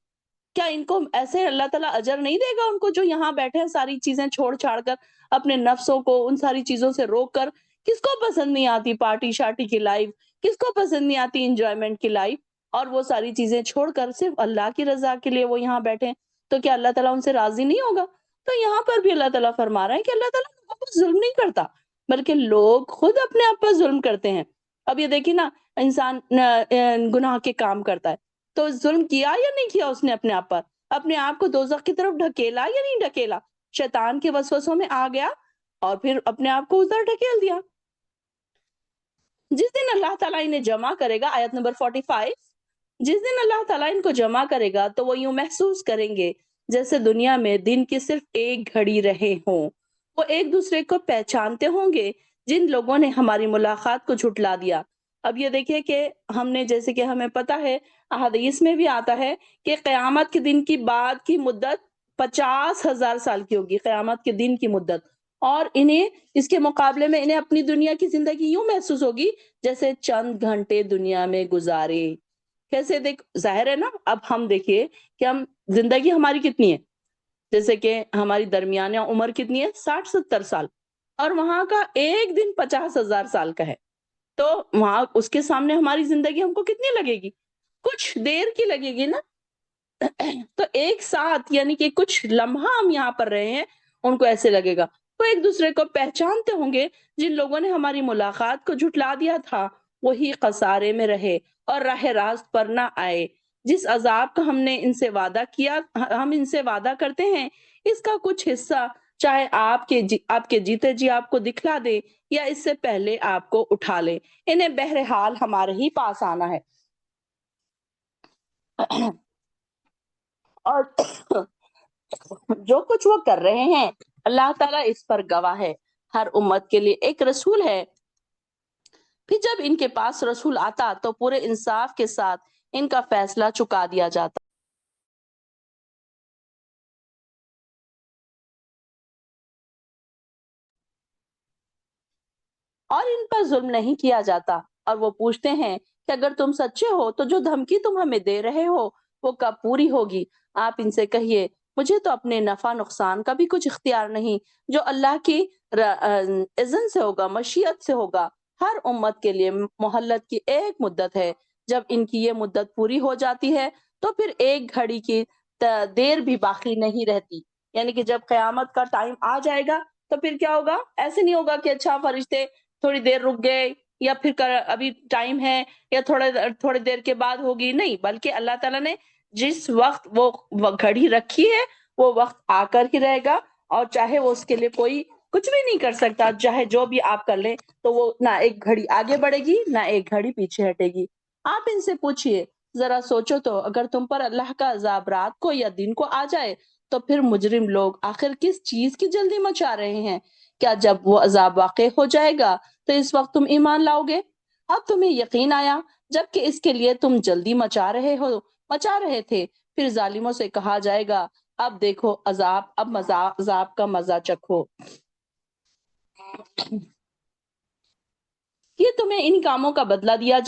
کیا ان کو ایسے اللہ تعالیٰ اجر نہیں دے گا ان کو، جو یہاں بیٹھے ہیں ساری چیزیں چھوڑ چھاڑ کر، اپنے نفسوں کو ان ساری چیزوں سے روک کر؟ کس کو پسند نہیں آتی پارٹی شارٹی کی لائف؟ کس کو پسند نہیں آتی انجوائمنٹ کی لائف؟ اور وہ ساری چیزیں چھوڑ کر صرف اللہ کی رضا کے لیے وہ یہاں بیٹھے ہیں، تو کیا اللہ تعالیٰ ان سے راضی نہیں ہوگا؟ تو یہاں پر بھی اللہ تعالیٰ فرما رہا ہے کہ اللہ تعالیٰ لوگوں پر ظلم نہیں کرتا، بلکہ لوگ خود اپنے آپ پر ظلم کرتے ہیں۔ اب یہ دیکھیں نا، انسان گناہ کے کام کرتا ہے تو ظلم کیا یا نہیں کیا اس نے اپنے آپ پر؟ اپنے آپ کو دوزخ کی طرف ڈھکیلا یا نہیں ڈھکیلا؟ شیطان کے وسوسوں میں آ گیا اور پھر اپنے آپ کو ادھر ڈھکیل دیا۔ جس دن اللہ تعالیٰ انہیں جمع کرے گا، آیت نمبر 45، جس دن اللہ تعالیٰ ان کو جمع کرے گا تو وہ یوں محسوس کریں گے جیسے دنیا میں دن کی صرف ایک گھڑی رہے ہوں۔ وہ ایک دوسرے کو پہچانتے ہوں گے جن لوگوں نے ہماری ملاقات کو جھٹلا دیا۔ اب یہ دیکھیں کہ ہم نے، جیسے کہ ہمیں پتا ہے، احادیث میں بھی آتا ہے کہ قیامت کے دن کی بعد کی مدت 50,000 سال کی ہوگی، قیامت کے دن کی مدت۔ اور انہیں اس کے مقابلے میں انہیں اپنی دنیا کی زندگی یوں محسوس ہوگی جیسے چند گھنٹے دنیا میں گزارے. کیسے دیکھ ظاہر ہے نا. اب ہم دیکھیے کہ ہم زندگی ہماری کتنی ہے. جیسے کہ ہماری درمیانہ عمر کتنی ہے 60-70 سال, اور وہاں کا ایک دن 50,000 سال کا ہے. تو وہاں اس کے سامنے ہماری زندگی ہم کو کتنی لگے گی؟ کچھ دیر کی لگے گی نا. تو ایک ساتھ یعنی کہ کچھ لمحہ ہم یہاں پر رہے ہیں, ان کو ایسے لگے گا. وہ ایک دوسرے کو پہچانتے ہوں گے. جن لوگوں نے ہماری ملاقات کو جھٹلا دیا تھا وہی خسارے میں رہے اور راہ راست پر نہ آئے. جس عذاب کا ہم نے ان سے وعدہ کیا, ہم ان سے وعدہ کرتے ہیں, اس کا کچھ حصہ چاہے آپ کے جیتے جی آپ کو دکھلا دے یا اس سے پہلے آپ کو اٹھا لے, انہیں بہرحال ہمارے ہی پاس آنا ہے. اور جو کچھ وہ کر رہے ہیں اللہ تعالیٰ اس پر گواہ ہے. ہر امت کے لیے ایک رسول ہے. پھر جب ان کے پاس رسول آتا تو پورے انصاف کے ساتھ ان کا فیصلہ چکا دیا جاتا. اور ان پر ظلم نہیں کیا جاتا. اور وہ پوچھتے ہیں کہ اگر تم سچے ہو تو جو دھمکی تم ہمیں دے رہے ہو وہ کب پوری ہوگی؟ آپ ان سے کہیے مجھے تو اپنے نفع نقصان کا بھی کچھ اختیار نہیں, جو اللہ کی اذن سے ہوگا, مشیت سے ہوگا. ہر امت کے لیے مہلت کی ایک مدت ہے. جب ان کی یہ مدت پوری ہو جاتی ہے تو پھر ایک گھڑی کی دیر بھی باقی نہیں رہتی. یعنی کہ جب قیامت کا ٹائم آ جائے گا تو پھر کیا ہوگا؟ ایسے نہیں ہوگا کہ اچھا فرشتے تھوڑی دیر رک گئے یا پھر ابھی ٹائم ہے یا تھوڑے دیر کے بعد ہوگی, نہیں, بلکہ اللہ تعالیٰ نے جس وقت وہ گھڑی رکھی ہے وہ وقت آ کر ہی رہے گا. اور چاہے وہ اس کے لیے کوئی کچھ بھی نہیں کر سکتا, چاہے جو بھی آپ کر لیں تو وہ نہ ایک گھڑی آگے بڑھے گی نہ ایک گھڑی پیچھے ہٹے گی. آپ ان سے پوچھئے ذرا سوچو تو, اگر تم پر اللہ کا عذاب رات کو یا دن کو آ جائے تو پھر مجرم لوگ آخر کس چیز کی جلدی مچا رہے ہیں؟ کیا جب وہ عذاب واقع ہو جائے گا تو اس وقت تم ایمان لاؤ گے؟ اب تمہیں یقین آیا جبکہ اس کے لیے تم جلدی مچا رہے تھے. پھر ظالموں سے کہا جائے گا اب دیکھو عذاب, اب عذاب کا مزہ چکھو. یہ تمہیں ان کاموں کا بدلہ دیا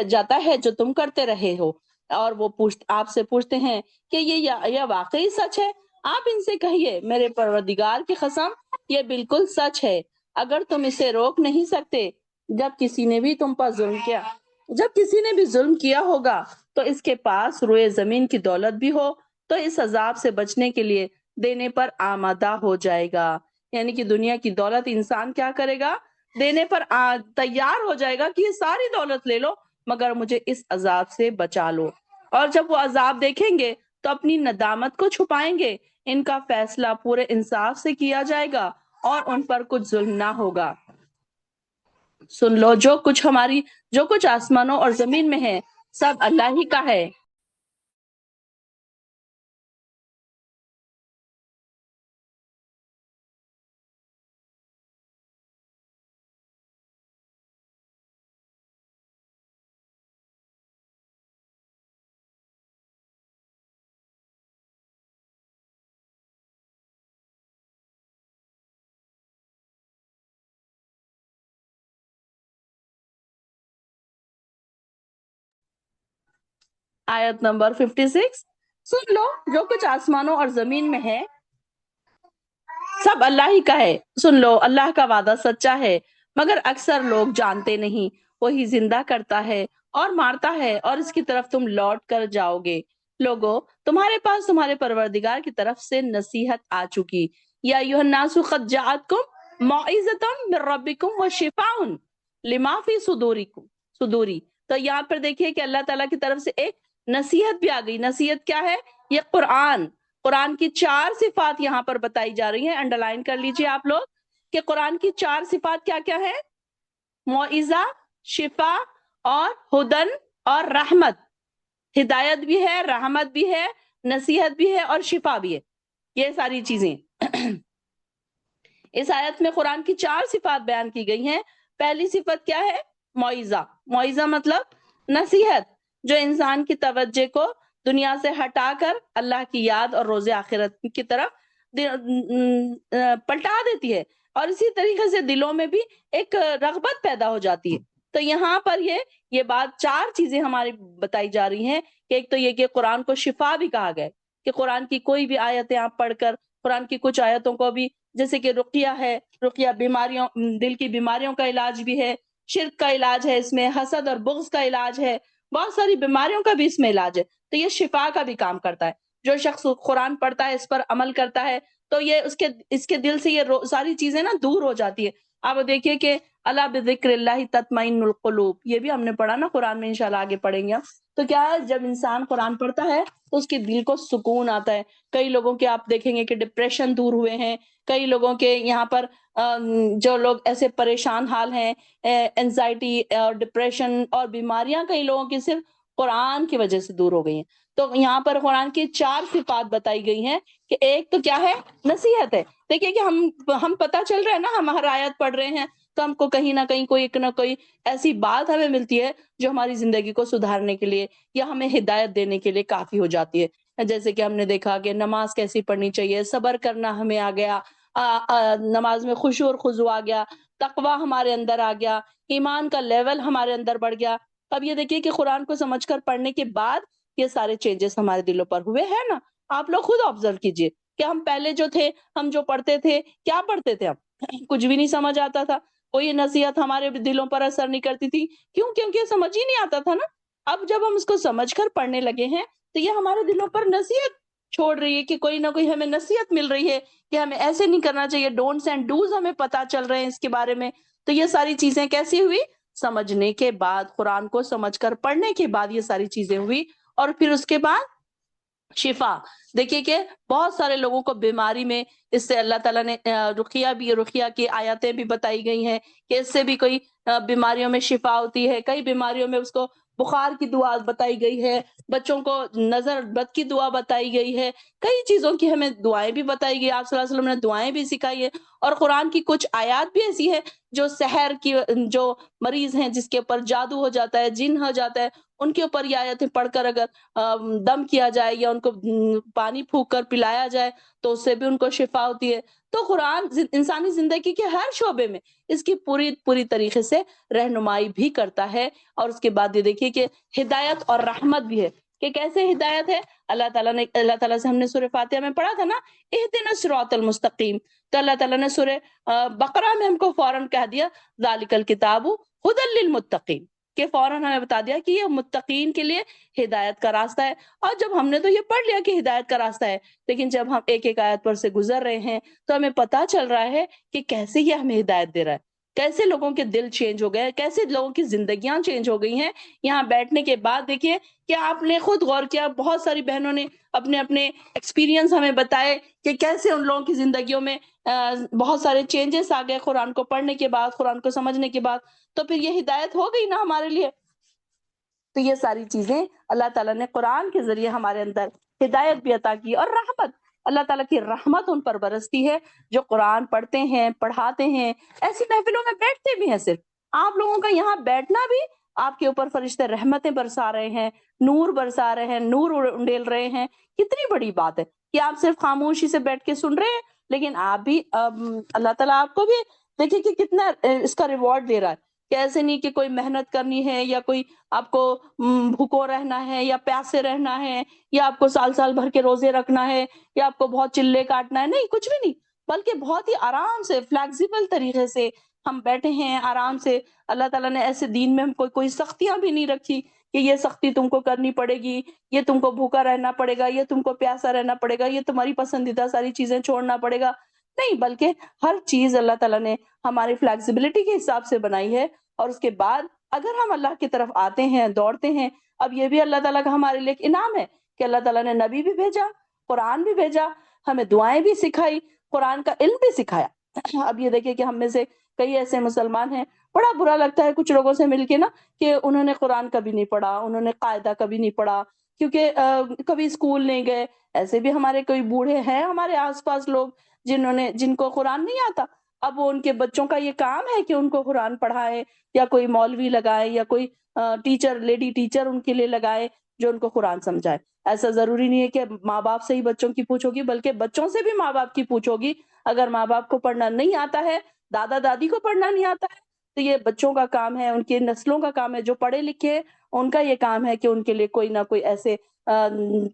جاتا ہے جو تم کرتے رہے ہو. اور وہ آپ سے پوچھتے ہیں کہ یہ واقعی سچ ہے؟ آپ ان سے کہیے میرے پروردگار کی قسم یہ بالکل سچ ہے. اگر تم اسے روک نہیں سکتے, جب کسی نے بھی ظلم کیا ہوگا تو اس کے پاس روئے زمین کی دولت بھی ہو تو اس عذاب سے بچنے کے لیے دینے پر آمادہ ہو جائے گا. یعنی کہ دنیا کی دولت انسان کیا کرے گا؟ دینے پر تیار ہو جائے گا کہ یہ ساری دولت لے لو مگر مجھے اس عذاب سے بچا لو. اور جب وہ عذاب دیکھیں گے تو اپنی ندامت کو چھپائیں گے. ان کا فیصلہ پورے انصاف سے کیا جائے گا اور ان پر کچھ ظلم نہ ہوگا. سن لو جو کچھ آسمانوں اور زمین میں ہے سب اللہ ہی کا ہے. آیت نمبر 56. سن لو جو کچھ آسمانوں اور زمین میں ہے سب اللہ ہی کا ہے. سن لو اللہ کا وعدہ سچا ہے مگر اکثر لوگ جانتے نہیں. وہی زندہ کرتا ہے اور مارتا ہے اور اس کی طرف تم لوٹ کر جاؤ گے. لوگو تمہارے پاس تمہارے پروردگار کی طرف سے نصیحت آ چکی. یا ایھا الناس قد جاءتکم موعظۃ من ربکم وشفاء لما فی صدوری. تو یہاں پر دیکھیے کہ اللہ تعالیٰ کی طرف سے ایک نصیحت بھی آ گئی. نصیحت کیا ہے؟ یہ قرآن کی 4 صفات یہاں پر بتائی جا رہی ہیں. انڈر لائن کر لیجئے آپ لوگ کہ قرآن کی 4 صفات کیا کیا ہے؟ موعظہ, شفا اور ہدن اور رحمت. ہدایت بھی ہے, رحمت بھی ہے, نصیحت بھی ہے اور شفا بھی ہے. یہ ساری چیزیں اس آیت میں قرآن کی 4 صفات بیان کی گئی ہیں. پہلی صفت کیا ہے؟ موعظہ مطلب نصیحت, جو انسان کی توجہ کو دنیا سے ہٹا کر اللہ کی یاد اور روز آخرت کی طرف پلٹا دیتی ہے، اور اسی طریقے سے دلوں میں بھی ایک رغبت پیدا ہو جاتی ہے۔ تو یہاں پر یہ بات 4 چیزیں ہماری بتائی جا رہی ہیں کہ ایک تو یہ کہ قرآن کو شفا بھی کہا گیا ہے، کہ قرآن کی کوئی بھی آیتیں آپ پڑھ کر قرآن کی کچھ آیتوں کو بھی، جیسے کہ رقیہ ہے، رقیہ بیماریوں، دل کی بیماریوں کا علاج بھی ہے، شرک کا علاج ہے، اس میں حسد اور بغض کا علاج ہے، بہت ساری بیماریوں کا بھی اس میں علاج ہے، تو یہ شفا کا بھی کام کرتا ہے۔ جو شخص قرآن پڑھتا ہے، اس پر عمل کرتا ہے، تو یہ اس کے دل سے یہ ساری چیزیں نا دور ہو جاتی ہے۔ آپ دیکھیے کہ اللہ بذکر اللہ تطمئن القلوب، یہ بھی ہم نے پڑھا نا قرآن میں، انشاءاللہ آگے پڑھیں گے ہم۔ تو کیا ہے، جب انسان قرآن پڑھتا ہے تو اس کے دل کو سکون آتا ہے۔ کئی لوگوں کے آپ دیکھیں گے کہ ڈپریشن دور ہوئے ہیں، کئی لوگوں کے یہاں پر جو لوگ ایسے پریشان حال ہیں، اینزائٹی اور ڈپریشن اور بیماریاں کئی لوگوں کی صرف قرآن کی وجہ سے دور ہو گئی ہیں۔ تو یہاں پر قرآن کی 4 صفات بتائی گئی ہیں کہ ایک تو کیا ہے، نصیحت ہے۔ دیکھیے کہ ہم پتہ چل رہا ہے نا، ہم ہر آیت پڑھ رہے ہیں تو ہم کو کہیں نہ کہیں کوئی نہ کوئی ایسی بات ہمیں ملتی ہے جو ہماری زندگی کو سدھارنے کے لیے یا ہمیں ہدایت دینے کے لیے کافی ہو جاتی ہے۔ جیسے کہ ہم نے دیکھا کہ نماز کیسی پڑھنی چاہیے، صبر کرنا ہمیں آ گیا، نماز میں خشوع اور خضوع آ گیا، تقوی ہمارے اندر آ گیا، ایمان کا لیول ہمارے اندر بڑھ گیا۔ اب یہ دیکھیے کہ قرآن کو سمجھ کر پڑھنے کے بعد یہ سارے چینجز ہمارے دلوں پر ہوئے ہیں نا۔ آپ لوگ خود آبزرو کیجئے کہ ہم پہلے جو تھے، ہم جو پڑھتے تھے، کیا پڑھتے تھے ہم؟ کچھ بھی نہیں سمجھ آتا تھا، کوئی نصیحت ہمارے دلوں پر اثر نہیں کرتی تھی، کیوں؟ کیونکہ سمجھ ہی نہیں آتا تھا نا۔ اب جب ہم اس کو سمجھ کر پڑھنے لگے ہیں تو یہ ہمارے دلوں پر نصیحت چھوڑ رہی ہے کہ کوئی نہ کوئی ہمیں نصیحت مل رہی ہے کہ ہمیں ایسے نہیں کرنا چاہیے، ڈونٹس اینڈ ڈوز ہمیں پتا چل رہے ہیں اس کے بارے میں۔ تو یہ ساری چیزیں کیسی ہوئی؟ سمجھنے کے بعد، قرآن کو سمجھ کر پڑھنے کے بعد یہ ساری چیزیں ہوئی۔ اور پھر اس کے بعد شفا، دیکھیے کہ بہت سارے لوگوں کو بیماری میں اس سے اللہ تعالیٰ نے رقیہ کی آیتیں بھی بتائی گئی ہیں کہ اس سے بھی کوئی بیماریوں میں شفا ہوتی ہے، کئی بیماریوں میں اس کو بخار کی دعا بتائی گئی ہے، بچوں کو نظر بد کی دعا بتائی گئی ہے، کئی چیزوں کی ہمیں دعائیں بھی بتائی گئی، آپ صلی اللہ علیہ وسلم نے دعائیں بھی سکھائی ہے۔ اور قرآن کی کچھ آیات بھی ایسی ہے جو سحر کی، جو مریض ہیں جس کے اوپر جادو ہو جاتا ہے، جن ہو جاتا ہے، ان کے اوپر یہ آیتیں پڑھ کر اگر دم کیا جائے یا ان کو پانی پھونک کر پلایا جائے تو اس سے بھی ان کو شفا ہوتی ہے۔ تو قرآن انسانی زندگی کے ہر شعبے میں اس کی پوری طریقے سے رہنمائی بھی کرتا ہے۔ اور اس کے بعد یہ دیکھیے کہ ہدایت اور رحمت بھی ہے کہ کیسے ہدایت ہے۔ اللہ تعالیٰ سے ہم نے سورہ فاتحہ میں پڑھا تھا نا، اہدنا الصراط المستقیم، تو اللہ تعالیٰ نے سورہ بقرہ میں ہم کو فوراً کہہ دیا ذالک الکتاب ھدی للمتقین، کہ فوراً ہمیں بتا دیا کہ یہ متقین کے لیے ہدایت کا راستہ ہے۔ اور جب ہم نے تو یہ پڑھ لیا کہ ہدایت کا راستہ ہے، لیکن جب ہم ایک ایک آیت پر سے گزر رہے ہیں تو ہمیں پتا چل رہا ہے کہ کیسے یہ ہمیں ہدایت دے رہا ہے، کیسے لوگوں کے دل چینج ہو گئے، کیسے لوگوں کی زندگیاں چینج ہو گئی ہیں یہاں بیٹھنے کے بعد۔ دیکھیے کہ آپ نے خود غور کیا، بہت ساری بہنوں نے اپنے ایکسپیرینس ہمیں بتائے کہ کیسے ان لوگوں کی زندگیوں میں بہت سارے چینجز آ گئے قرآن کو پڑھنے کے بعد، قرآن کو سمجھنے کے بعد، تو پھر یہ ہدایت ہو گئی نا ہمارے لیے۔ تو یہ ساری چیزیں اللہ تعالیٰ نے قرآن کے ذریعے ہمارے اندر ہدایت بھی عطا کی، اور رحمت، اللہ تعالیٰ کی رحمت ان پر برستی ہے جو قرآن پڑھتے ہیں، پڑھاتے ہیں، ایسی محفلوں میں بیٹھتے بھی ہیں۔ صرف آپ لوگوں کا یہاں بیٹھنا بھی، آپ کے اوپر فرشتے رحمتیں برسا رہے ہیں، نور برسا رہے ہیں، نور انڈیل رہے ہیں۔ کتنی بڑی بات ہے کہ آپ صرف خاموشی سے بیٹھ کے سن رہے ہیں، لیکن آپ بھی اللہ تعالیٰ آپ کو بھی دیکھیے کہ کتنا اس کا ریوارڈ دے رہا ہے، کہ ایسے نہیں کہ کوئی محنت کرنی ہے یا کوئی آپ کو بھوکو رہنا ہے یا پیاسے رہنا ہے یا آپ کو سال بھر کے روزے رکھنا ہے یا آپ کو بہت چلے کاٹنا ہے، نہیں، کچھ بھی نہیں، بلکہ بہت ہی آرام سے فلیکسیبل طریقے سے ہم بیٹھے ہیں آرام سے۔ اللہ تعالیٰ نے ایسے دین میں ہم کو کوئی سختیاں بھی نہیں رکھی کہ یہ سختی تم کو کرنی پڑے گی، یہ تم کو بھوکا رہنا پڑے گا، یہ تم کو پیاسا رہنا پڑے گا، یہ تمہاری پسندیدہ ساری چیزیں چھوڑنا پڑے گا، نہیں، بلکہ ہر چیز اللہ تعالیٰ نے ہماری فلیکسیبلٹی کے حساب سے بنائی ہے۔ اور اس کے بعد اگر ہم اللہ کی طرف آتے ہیں، دوڑتے ہیں، اب یہ بھی اللہ تعالیٰ کا ہمارے لیے ایک انعام ہے کہ اللہ تعالیٰ نے نبی بھی بھیجا، قرآن بھی بھیجا، ہمیں دعائیں بھی سکھائی، قرآن کا علم بھی سکھایا۔ اب یہ دیکھیں کہ ہم میں سے کئی ایسے مسلمان ہیں، بڑا برا لگتا ہے کچھ لوگوں سے مل کے نا، کہ انہوں نے قرآن کبھی نہیں پڑھا، انہوں نے قاعدہ کبھی نہیں پڑھا، کیونکہ کبھی اسکول نہیں گئے۔ ایسے بھی ہمارے کوئی بوڑھے ہیں ہمارے آس پاس لوگ جن کو قرآن نہیں آتا، اب وہ ان کے بچوں کا یہ کام ہے کہ ان کو قرآن پڑھائے، یا کوئی مولوی لگائے یا کوئی ٹیچر، لیڈی ٹیچر ان کے لیے لگائے جو ان کو قرآن سمجھائے. ایسا ضروری نہیں ہے کہ ماں باپ سے ہی بچوں کی پوچھو گی، بلکہ بچوں سے بھی ماں باپ کی پوچھو گی. اگر ماں باپ کو پڑھنا نہیں آتا ہے، دادا دادی کو پڑھنا نہیں آتا ہے، تو یہ بچوں کا کام ہے، ان کے نسلوں کا کام ہے جو پڑھے لکھے ہیں، ان کا یہ کام ہے کہ ان کے لیے کوئی نہ کوئی ایسے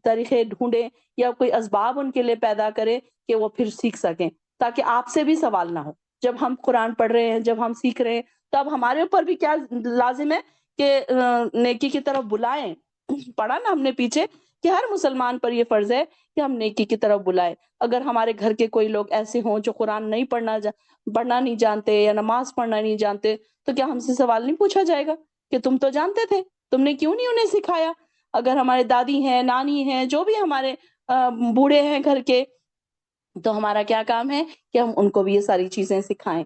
طریقے ڈھونڈے یا کوئی اسباب ان کے لیے پیدا کرے کہ وہ پھر سیکھ سکیں، تاکہ آپ سے بھی سوال نہ ہو. جب ہم قرآن پڑھ رہے ہیں، جب ہم سیکھ رہے ہیں، تو اب ہمارے اوپر بھی کیا لازم ہے کہ نیکی کی طرف بلائیں. پڑھا نا ہم نے پیچھے کہ ہر مسلمان پر یہ فرض ہے کہ ہم نیکی کی طرف بلائیں. اگر ہمارے گھر کے کوئی لوگ ایسے ہوں جو قرآن نہیں پڑھنا نہیں جانتے یا نماز پڑھنا نہیں جانتے، تو کیا ہم سے سوال نہیں پوچھا جائے گا کہ تم تو جانتے تھے، تم نے کیوں نہیں انہیں سکھایا؟ اگر ہمارے دادی ہیں، نانی ہیں، جو بھی ہمارے بوڑھے ہیں گھر کے، تو ہمارا کیا کام ہے کہ ہم ان کو بھی یہ ساری چیزیں سکھائیں.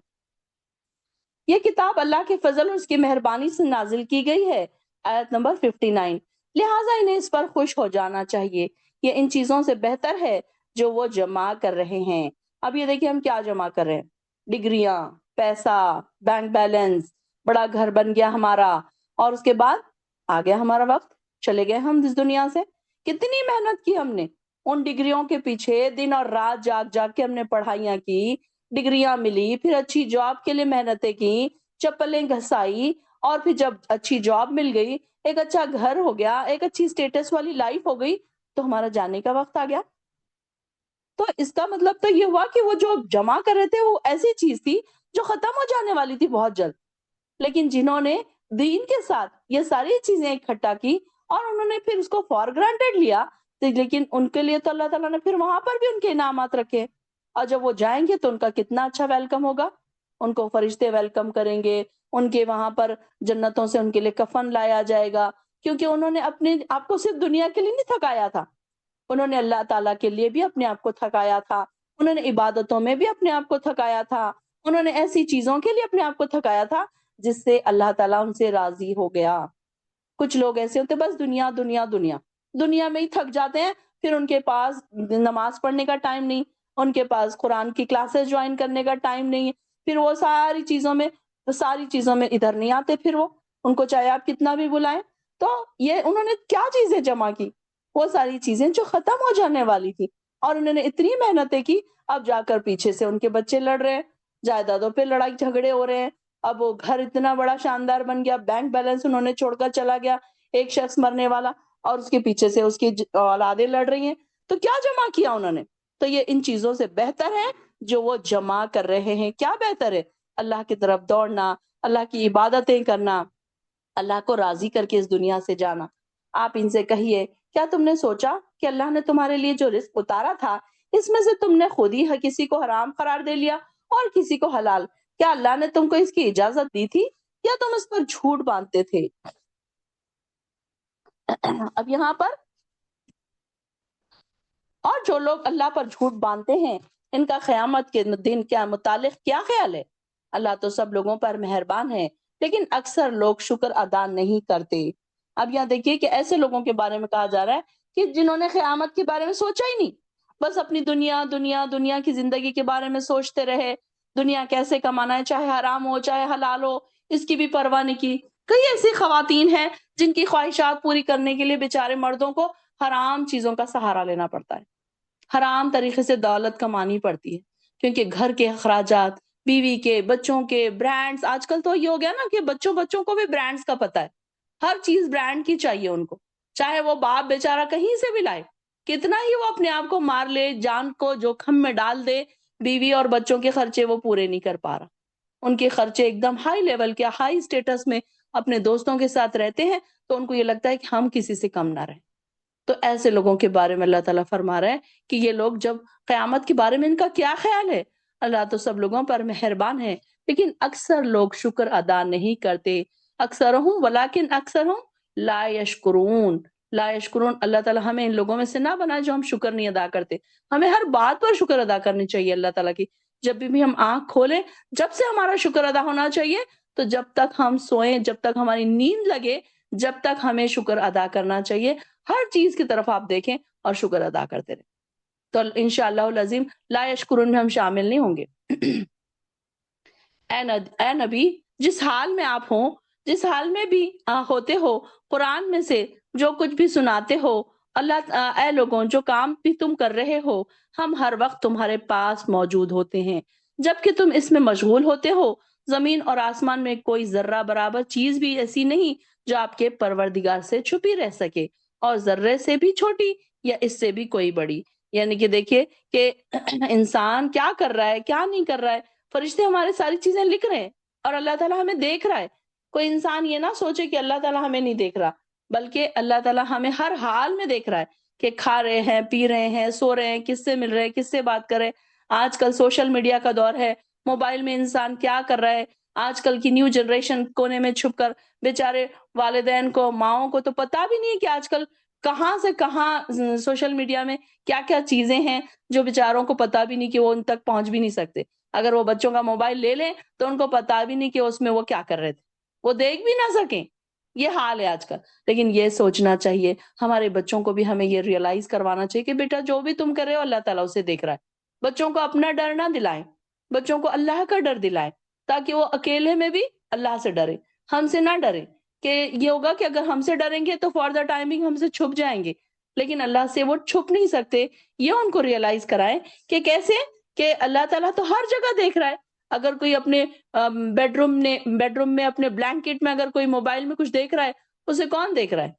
یہ کتاب اللہ کے فضل اور اس کی مہربانی سے نازل کی گئی ہے. آیت نمبر 59. لہٰذا انہیں اس پر خوش ہو جانا چاہیے، یہ ان چیزوں سے بہتر ہے جو وہ جمع کر رہے ہیں. اب یہ دیکھیں ہم کیا جمع کر رہے ہیں، ڈگریاں، پیسہ، بینک بیلنس، بڑا گھر بن گیا ہمارا، اور اس کے بعد آ گیا ہمارا وقت، چلے گئے ہم اس دنیا سے. کتنی محنت کی ہم نے ان ڈگریوں کے پیچھے، دن اور رات جاگ جاگ کے ہم نے پڑھائیاں کی، ڈگریاں ملی، پھر اچھی جاب کے لیے محنتیں کی، چپلیں گھسائی، اور پھر جب اچھی جاب مل گئی، ایک اچھا گھر ہو گیا، ایک اچھی سٹیٹس والی لائف ہو گئی، تو ہمارا جانے کا وقت آ گیا. تو اس کا مطلب تو یہ ہوا کہ وہ جو جمع کر رہے تھے وہ ایسی چیز تھی جو ختم ہو جانے والی تھی بہت جلد. لیکن جنہوں نے دین کے ساتھ یہ ساری چیزیں اکٹھا کی اور انہوں نے پھر اس کو فار گرانٹیڈ لیا، تو لیکن ان کے لیے تو اللہ تعالیٰ نے پھر وہاں پر بھی ان کے انعامات رکھے. اور جب وہ جائیں گے تو ان کا کتنا اچھا ویلکم ہوگا، ان کو فرشتے ویلکم کریں گے، ان کے وہاں پر جنتوں سے ان کے لیے کفن لایا جائے گا، کیونکہ انہوں نے اپنے آپ کو صرف دنیا کے لیے نہیں تھکایا تھا، انہوں نے اللہ تعالیٰ کے لیے بھی اپنے آپ کو تھکایا تھا، انہوں نے عبادتوں میں بھی اپنے آپ کو تھکایا تھا، انہوں نے ایسی چیزوں کے لیے اپنے آپ کو تھکایا تھا جس سے اللہ تعالیٰ ان سے راضی ہو گیا. کچھ لوگ ایسے ہوتے بس دنیا دنیا دنیا دنیا میں ہی تھک جاتے ہیں، پھر ان کے پاس نماز پڑھنے کا ٹائم نہیں، ان کے پاس قرآن کی کلاسز جوائن کرنے کا ٹائم نہیں ہے، پھر وہ ساری چیزوں میں ادھر نہیں آتے، پھر وہ ان کو چاہے آپ کتنا بھی بلائیں. تو یہ انہوں نے کیا چیزیں جمع کی، وہ ساری چیزیں جو ختم ہو جانے والی تھی، اور انہوں نے اتنی محنتیں کی، اب جا کر پیچھے سے ان کے بچے لڑ رہے ہیں، جائیدادوں پہ لڑائی جھگڑے ہو رہے ہیں، اب وہ گھر اتنا بڑا شاندار بن گیا، بینک بیلنس انہوں نے چھوڑ کر چلا گیا ایک شخص مرنے والا، اور اس کے پیچھے سے اس کی اولادیں لڑ رہی ہیں. تو کیا جمع کیا انہوں نے؟ تو یہ ان چیزوں سے بہتر ہے جو وہ جمع کر رہے ہیں. کیا بہتر ہے؟ اللہ کی طرف دوڑنا، اللہ کی عبادتیں کرنا، اللہ کو راضی کر کے اس دنیا سے جانا. آپ ان سے کہیے، کیا تم نے سوچا کہ اللہ نے تمہارے لیے جو رزق اتارا تھا، اس میں سے تم نے خود ہی کسی کو حرام قرار دے لیا اور کسی کو حلال؟ کیا اللہ نے تم کو اس کی اجازت دی تھی یا تم اس پر جھوٹ باندھتے تھے؟ اب یہاں پر، اور جو لوگ اللہ پر جھوٹ باندھتے ہیں، ان کا قیامت کے دن کیا متعلق کیا خیال ہے؟ اللہ تو سب لوگوں پر مہربان ہے، لیکن اکثر لوگ شکر ادا نہیں کرتے. اب یہاں دیکھیے کہ ایسے لوگوں کے بارے میں کہا جا رہا ہے کہ جنہوں نے قیامت کے بارے میں سوچا ہی نہیں، بس اپنی دنیا دنیا دنیا کی زندگی کے بارے میں سوچتے رہے، دنیا کیسے کمانا ہے، چاہے حرام ہو چاہے حلال ہو، اس کی بھی پرواہ نہیں کی. کئی ایسی خواتین ہیں جن کی خواہشات پوری کرنے کے لیے بیچارے مردوں کو حرام چیزوں کا سہارا لینا پڑتا ہے، حرام طریقے سے دولت کمانی پڑتی ہے، کیونکہ گھر کے اخراجات، بیوی کے، بچوں کے، برانڈز. آج کل تو یہ ہو گیا نا کہ بچوں کو بھی برانڈز کا پتہ ہے، ہر چیز برانڈ کی چاہیے ان کو، چاہے وہ باپ بیچارہ کہیں سے بھی لائے، کتنا ہی وہ اپنے آپ کو مار لے، جان کو جوخم میں ڈال دے، بیوی اور بچوں کے خرچے وہ پورے نہیں کر پا رہا. ان کے خرچے ایک دم ہائی لیول کے، ہائی سٹیٹس میں اپنے دوستوں کے ساتھ رہتے ہیں، تو ان کو یہ لگتا ہے کہ ہم کسی سے کم نہ رہیں. تو ایسے لوگوں کے بارے میں اللہ تعالیٰ فرما رہا ہے کہ یہ لوگ جب قیامت کے بارے میں ان کا کیا خیال ہے؟ اللہ تو سب لوگوں پر مہربان ہے، لیکن اکثر لوگ شکر ادا نہیں کرتے. اکثرہم ولیکن اکثرہم لا یشکرون. لا یشکرون. اللہ تعالیٰ ہمیں ان لوگوں میں سے نہ بنائے جو ہم شکر نہیں ادا کرتے. ہمیں ہر بات پر شکر ادا کرنی چاہیے اللہ تعالیٰ کی. جب بھی ہم آنکھ کھولیں، جب سے ہمارا شکر ادا ہونا چاہیے، تو جب تک ہم سوئیں، جب تک ہماری نیند لگے، جب تک ہمیں شکر ادا کرنا چاہیے. ہر چیز کی طرف آپ دیکھیں اور شکر ادا کرتے رہیں، تو انشاءاللہ العظیم لا یشکرون میں ہم شامل نہیں ہوں گے. اے نبی، جس حال میں آپ ہوں، جس حال میں بھی ہوتے ہو، قرآن میں سے جو کچھ بھی سناتے ہو اے لوگوں جو کام بھی تم کر رہے ہو ہم ہر وقت تمہارے پاس موجود ہوتے ہیں جبکہ تم اس میں مشغول ہوتے ہو۔ زمین اور آسمان میں کوئی ذرہ برابر چیز بھی ایسی نہیں جو آپ کے پروردگار سے چھپی رہ سکے، اور ذرے سے بھی چھوٹی یا اس سے بھی کوئی بڑی۔ یعنی کہ دیکھیے کہ انسان کیا کر رہا ہے کیا نہیں کر رہا ہے، فرشتے ہمارے ساری چیزیں لکھ رہے ہیں اور اللہ تعالیٰ ہمیں دیکھ رہا ہے۔ کوئی انسان یہ نہ سوچے کہ اللہ تعالیٰ ہمیں نہیں دیکھ رہا، بلکہ اللہ تعالیٰ ہمیں ہر حال میں دیکھ رہا ہے کہ کھا رہے ہیں، پی رہے ہیں، سو رہے ہیں، کس سے مل رہے ہیں، کس سے بات کر رہے ہیں۔ آج کل سوشل میڈیا کا دور ہے، موبائل میں انسان کیا کر رہا ہے۔ آج کل کی نیو جنریشن کونے میں چھپ کر بیچارے والدین کو، ماؤں کو تو پتا بھی نہیں ہے کہ آج کل کہاں سے کہاں سوشل میڈیا میں کیا کیا چیزیں ہیں جو بیچاروں کو پتا بھی نہیں کہ وہ ان تک پہنچ بھی نہیں سکتے۔ اگر وہ بچوں کا موبائل لے لیں تو ان کو پتا بھی نہیں کہ اس میں وہ کیا کر رہے تھے، وہ دیکھ بھی نہ سکیں۔ یہ حال ہے آج کل۔ لیکن یہ سوچنا چاہیے، ہمارے بچوں کو بھی ہمیں یہ ریئلائز کروانا چاہیے کہ بیٹا جو بھی تم کر رہے ہو اللہ تعالیٰ اسے دیکھ رہا ہے۔ بچوں کو اپنا ڈر نہ دلائیں، بچوں کو اللہ کا ڈر دلائیں تاکہ وہ اکیلے میں بھی اللہ سے ڈرے، ہم سے نہ ڈرے۔ کہ یہ ہوگا کہ اگر ہم سے ڈریں گے تو فار دا ٹائمنگ ہم سے چھپ جائیں گے، لیکن اللہ سے وہ چھپ نہیں سکتے۔ یہ ان کو ریئلائز کرائیں کہ کیسے، کہ اللہ تعالیٰ تو ہر جگہ دیکھ رہا ہے۔ اگر کوئی اپنے بیڈ روم میں اپنے بلینکٹ میں اگر کوئی موبائل میں کچھ دیکھ رہا ہے، اسے کون دیکھ رہا ہے؟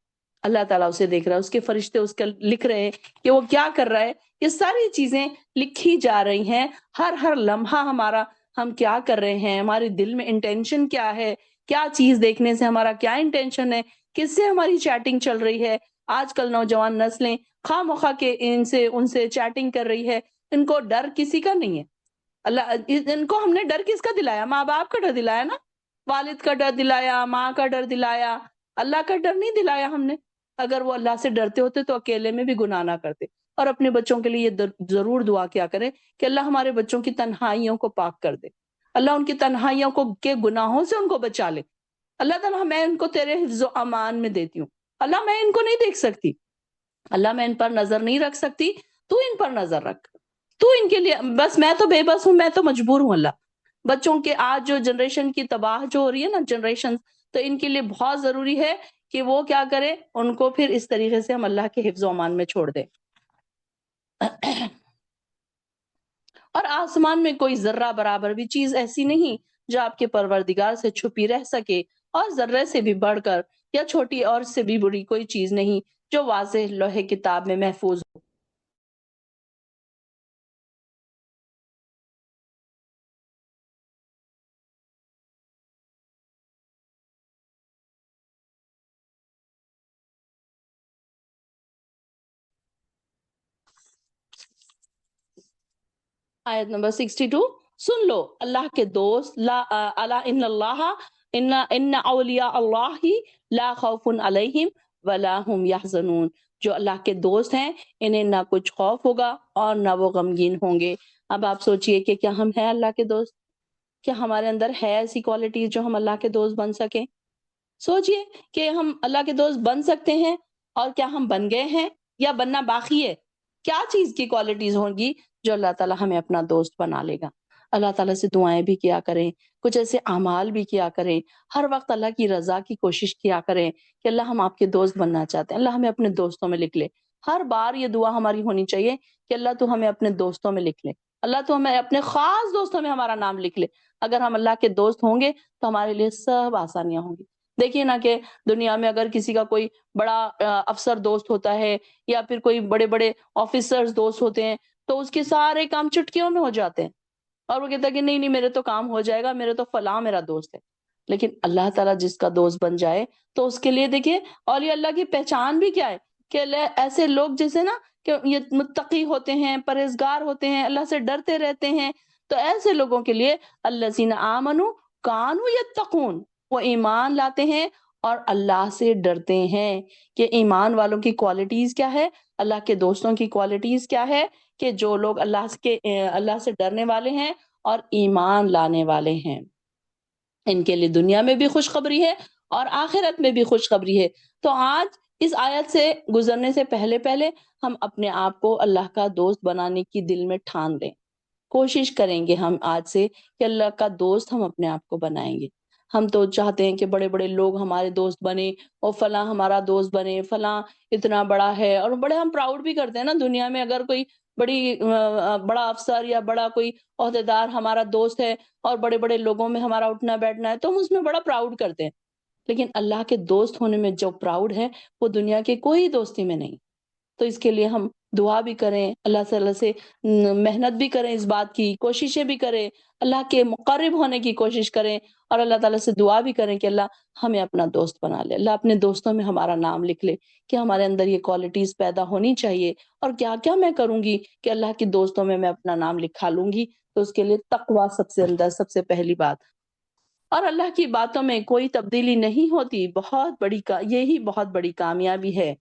اللہ تعالیٰ اسے دیکھ رہا ہے، اس کے فرشتے اس کا لکھ رہے ہیں کہ وہ کیا کر رہا ہے۔ یہ ساری چیزیں لکھی جا رہی ہیں، ہر لمحہ ہمارا ہم کیا کر رہے ہیں، ہمارے دل میں انٹینشن کیا ہے، کیا چیز دیکھنے سے ہمارا کیا انٹینشن ہے، کس سے ہماری چیٹنگ چل رہی ہے۔ آج کل نوجوان نسلیں خواہ مخواہ کے ان سے چیٹنگ کر رہی ہے، ان کو ڈر کسی کا نہیں ہے۔ ان کو ہم نے ڈر کس کا دلایا؟ ماں باپ کا ڈر دلایا نا، والد کا ڈر دلایا، ماں کا ڈر دلایا، اللہ کا ڈر نہیں دلایا ہم نے۔ اگر وہ اللہ سے ڈرتے ہوتے تو اکیلے میں بھی گناہ نہ کرتے۔ اور اپنے بچوں کے لیے یہ ضرور دعا کیا کریں کہ اللہ ہمارے بچوں کی تنہائیوں کو پاک کر دے، اللہ ان کی تنہائیوں کو کے گناہوں سے ان کو بچا لے۔ اللہ تعالیٰ میں ان کو تیرے حفظ و امان میں دیتی ہوں، اللہ میں ان کو نہیں دیکھ سکتی، اللہ میں ان پر نظر نہیں رکھ سکتی، تو ان پر نظر رکھ، تو ان کے لیے بس، میں تو بے بس ہوں، میں تو مجبور ہوں اللہ۔ بچوں کے آج جو جنریشن کی تباہ جو ہو رہی ہے نا جنریشن، تو ان کے لیے بہت ضروری ہے کہ وہ کیا کرے، ان کو پھر اس طریقے سے ہم اللہ کے حفظ و امان میں چھوڑ دیں۔ اور آسمان میں کوئی ذرہ برابر بھی چیز ایسی نہیں جو آپ کے پروردگار سے چھپی رہ سکے، اور ذرے سے بھی بڑھ کر یا چھوٹی اور سے بھی بڑی کوئی چیز نہیں جو واضح لوح کتاب میں محفوظ ہو۔ آیت نمبر 62، سن لو اللہ کے دوست، لا الا ان اللہ ان اولیاء اللہ لا خوف علیہم ولا هم یحزنون۔ جو اللہ کے دوست ہیں انہیں نہ کچھ خوف ہوگا اور نہ وہ غمگین ہوں گے۔ اب آپ سوچئے کہ کیا ہم ہیں اللہ کے دوست؟ کیا ہمارے اندر ہے ایسی کوالٹیز جو ہم اللہ کے دوست بن سکیں؟ سوچئے کہ ہم اللہ کے دوست بن سکتے ہیں، اور کیا ہم بن گئے ہیں یا بننا باقی ہے؟ کیا چیز کی کوالٹیز ہوں گی جو اللہ تعالیٰ ہمیں اپنا دوست بنا لے گا؟ اللہ تعالیٰ سے دعائیں بھی کیا کریں، کچھ ایسے اعمال بھی کیا کریں، ہر وقت اللہ کی رضا کی کوشش کیا کریں کہ اللہ ہم آپ کے دوست بننا چاہتے ہیں، اللہ ہمیں اپنے دوستوں میں لکھ لے۔ ہر بار یہ دعا ہماری ہونی چاہیے کہ اللہ تو ہمیں اپنے دوستوں میں لکھ لے، اللہ تو ہمیں اپنے خاص دوستوں میں ہمارا نام لکھ لے۔ اگر ہم اللہ کے دوست ہوں گے تو ہمارے لیے سب آسانیاں ہوں گی۔ دیکھیے نا کہ دنیا میں اگر کسی کا کوئی بڑا افسر دوست ہوتا ہے، یا پھر کوئی بڑے بڑے آفیسرز دوست ہوتے ہیں، تو اس کے سارے کام چٹکیوں میں ہو جاتے ہیں، اور وہ کہتا ہے کہ نہیں نہیں میرے تو کام ہو جائے گا، میرے تو فلاں میرا دوست ہے۔ لیکن اللہ تعالیٰ جس کا دوست بن جائے تو اس کے لیے دیکھیے اولیاء اللہ کی پہچان بھی کیا ہے، کہ ایسے لوگ جیسے نا کہ یہ متقی ہوتے ہیں، پرہیزگار ہوتے ہیں، اللہ سے ڈرتے رہتے ہیں، تو ایسے لوگوں کے لیے الذین آمنوا کانوا یتقون، وہ ایمان لاتے ہیں اور اللہ سے ڈرتے ہیں۔ کہ ایمان والوں کی کوالٹیز کیا ہے، اللہ کے دوستوں کی کوالٹیز کیا ہے، کہ جو لوگ اللہ سے ڈرنے والے ہیں اور ایمان لانے والے ہیں، ان کے لیے دنیا میں بھی خوشخبری ہے اور آخرت میں بھی خوشخبری ہے۔ تو آج اس آیت سے گزرنے سے پہلے ہم اپنے آپ کو اللہ کا دوست بنانے کی دل میں ٹھان لیں، کوشش کریں گے ہم آج سے کہ اللہ کا دوست ہم اپنے آپ کو بنائیں گے۔ ہم تو چاہتے ہیں کہ بڑے بڑے لوگ ہمارے دوست بنے، اور فلاں ہمارا دوست بنے، فلاں اتنا بڑا ہے، اور بڑے ہم پراؤڈ بھی کرتے ہیں نا دنیا میں، اگر کوئی بڑا افسر یا بڑا کوئی عہدیدار ہمارا دوست ہے اور بڑے بڑے لوگوں میں ہمارا اٹھنا بیٹھنا ہے تو ہم اس میں بڑا پراؤڈ کرتے ہیں، لیکن اللہ کے دوست ہونے میں جو پراؤڈ ہے وہ دنیا کے کوئی دوستی میں نہیں۔ تو اس کے لیے ہم دعا بھی کریں، اللہ تعالیٰ سے محنت بھی کریں، اس بات کی کوششیں بھی کریں، اللہ کے مقرب ہونے کی کوشش کریں، اور اللہ تعالیٰ سے دعا بھی کریں کہ اللہ ہمیں اپنا دوست بنا لے، اللہ اپنے دوستوں میں ہمارا نام لکھ لے، کہ ہمارے اندر یہ کوالٹیز پیدا ہونی چاہیے، اور کیا کیا میں کروں گی کہ اللہ کے دوستوں میں اپنا نام لکھا لوں گی۔ تو اس کے لیے تقویٰ سب سے اندر سب سے پہلی بات، اور اللہ کی باتوں میں کوئی تبدیلی نہیں ہوتی، یہی بہت بڑی کامیابی ہے۔